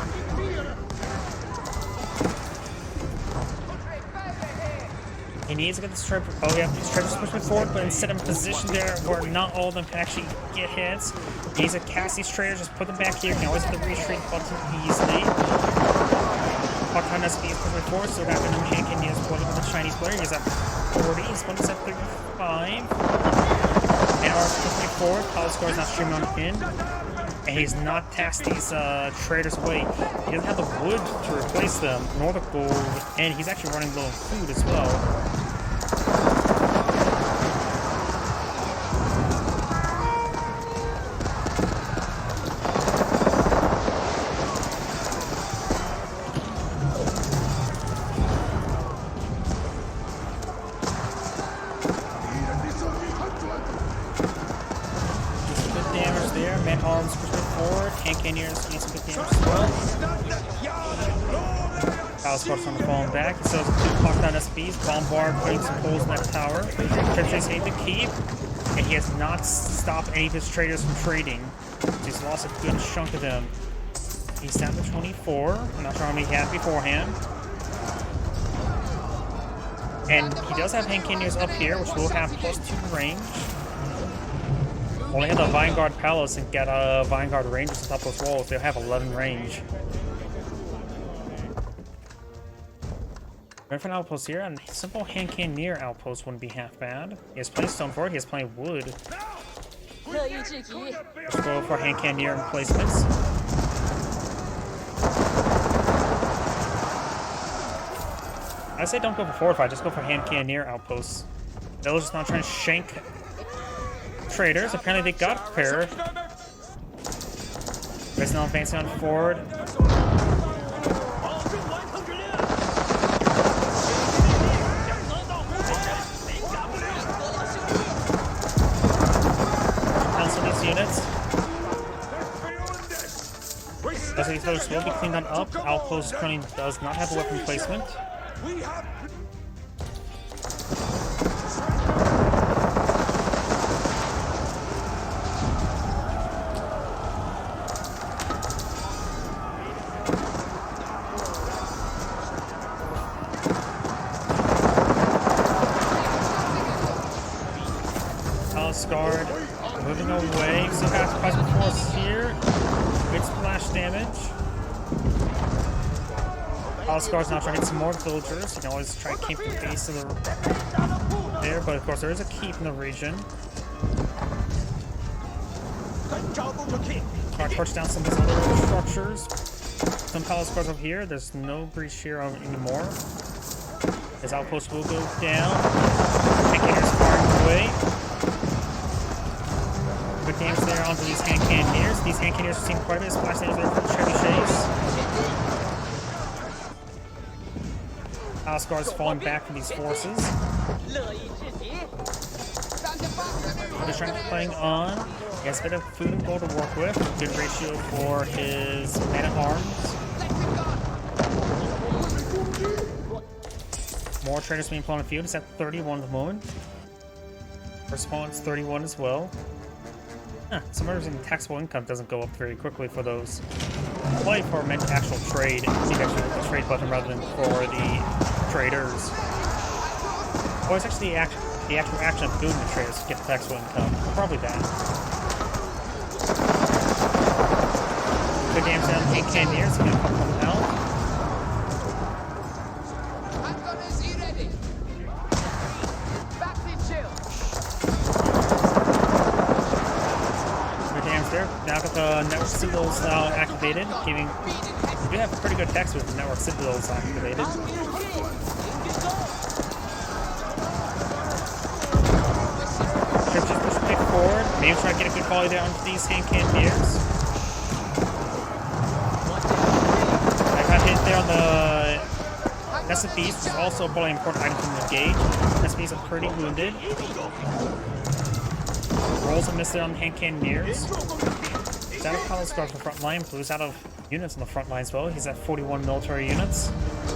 He needs to get this trip. Oh yeah, these traders pushing forward, but instead of position there where not all of them can actually get hits. He needs to cast these traders, just put them back here. He can always hit the retreat button easily. Pakistan SP is pushing forward, so that when Han Can is pulling on the Chinese player. He's at 40, his opponent's at 35. And ours pushing forward. Palace score is not streaming on the pin. And he's not taxed these traders away. He doesn't have the wood to replace them, nor the gold, and he's actually running low on food as well. Arms pushing forward. Han Canier's getting some good damage as well. Palace Squad's on the falling back. So two knockdown SPs. Bombard putting some holes in that tower. Trenches need to keep. And he has not stopped any of his traders from trading. He's lost a good chunk of them. He's down to 24. I'm not sure how many he had beforehand. And he does have Han Canier's up here, which will have +2 range. Only have the Vanguard Palace and get Vanguard Rangers on top of those walls. They'll have 11 range. Going for an outpost here, and simple Han Canier outpost wouldn't be half bad. He has plenty of stone for it, he has plenty of wood. Let's go for Han Canier emplacements. I say don't go for fortify, just go for Han Canier outposts. They're just not trying to shank traders. Apparently they got prepared. There's no advancing on forward. Cancel these units. Those these others will be cleaned on up. Outpost currently does not have a weapon placement. Guard moving away. Still got Cosmic Force here. Good splash damage. Palace Guard's now trying to get some more villagers. You can always try to keep the base of the there, but of course there is a keep in the region. Try to torch down some of these other structures. Some Palace Guards over here. There's no breach here anymore. His outpost will go down. Picketers firing away. Good damage there onto these Han Caniers. These Han Caniers are seeing quite a bit of splash damage there from the trebuchets. Palace Guards falling back from these forces. They're trying to playing on. He has a bit of food and gold to work with. Good ratio for his man-at-arms. More traders being put on the field. He's at 31 at the moment. First opponent's 31 as well. Some reason taxable income doesn't go up very quickly for those. Play for meant actual trade. See actually the trade button rather than for the traders. Or it's actually the actual action of doing the traders to get the taxable income. Probably that. Good damage down to 8 Caniers to get a couple of them out. Now got the network citadels now activated, giving we do have pretty good text with the network citadels activated. Troops just push big forward, maybe try to get a good volley there onto these Han Caniers. I got hit there on the SFBs, which is also a probably important item from the gauge. SFBs are pretty wounded. Rolls a miss there on the Han Caniers. He's out of Palace Guard for the front line, but he's out of units on the front line as well. He's at 41 military units.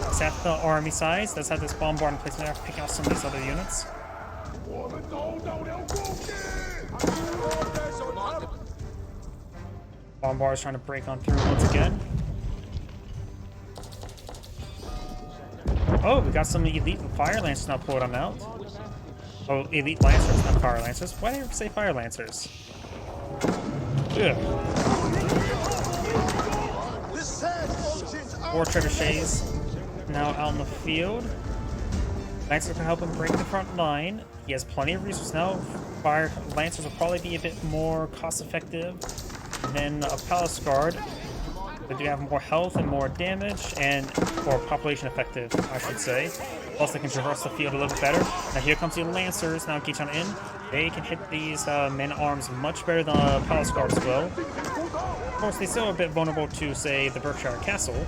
He's at the army size. Does have this bombard in place there, picking out some of these other units. Bombard is trying to break on through once again. Oh, we got some elite fire lancers now pulled on out. Oh, elite lancers, not fire lancers. Why did I say fire lancers? Yeah. 4 trebuchets now out in the field. Lancers can help him break the front line. He has plenty of resources now. Fire lancers will probably be a bit more cost-effective than a palace guard. They do have more health and more damage, and more population effective, I should say. Plus, they can traverse the field a little bit better. Now here comes the lancers. Now Gichon in. They can hit these men-at-arms much better than a palace guard as well. Of course, they still are a bit vulnerable to, say, the Berkshire Castle.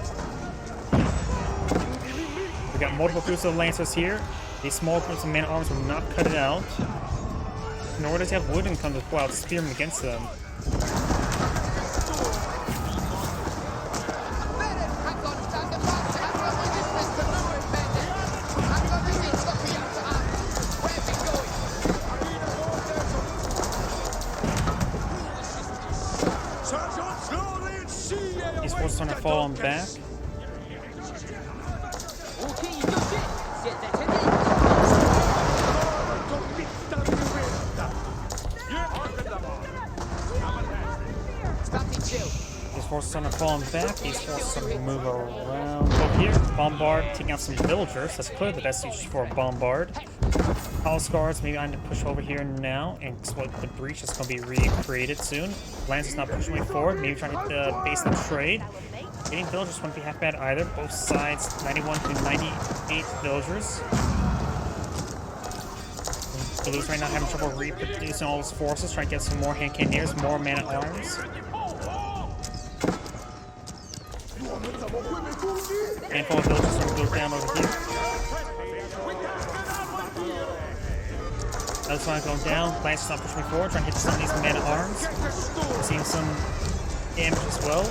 We got multiple groups of lancers here. These small groups of men-at-arms will not cut it out. Nor does he have wooden come to pull out spearmen against them. These forces are going to fall on back. These forces are going to fall on back. These forces are going to move around. Over here, bombard, taking out some villagers. That's clearly the best use for a bombard. Palace guards, maybe I need to push over here now and exploit the breach that's going to be recreated soon. Lancers not pushing way forward, maybe trying to hit the base of the trade. Getting villagers wouldn't be half bad either. Both sides, 91 to 98 villagers. Blues right now having trouble reproducing all his forces, trying to get some more hand cannoneers, more man-at-arms. Handful of villagers going to go down over here. Other one going down. Lancers not pushing forward, trying to hit some of these men-at-arms. Seeing some damage as well.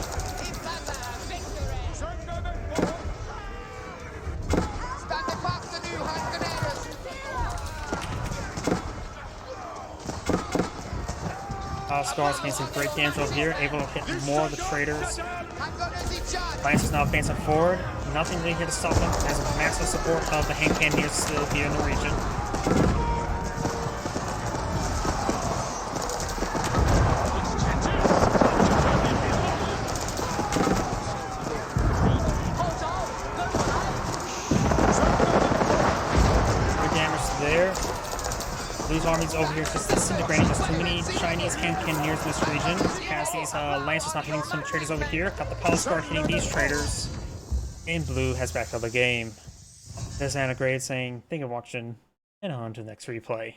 Scars getting some great damage over here, able to hit more of the traders. Lancers now advancing forward. Nothing really here to stop them. There's a massive support of the hand cannoneers still here in the region. Good damage there. Blue's armies over here just disintegrating. There's too many Chinese hand cannoneers in this region. Has these lancers not hitting some traders over here. Got the palace guard hitting these traders. And Blue has backed up the game. This is Anna Grade saying, thank you for watching, and on to the next replay.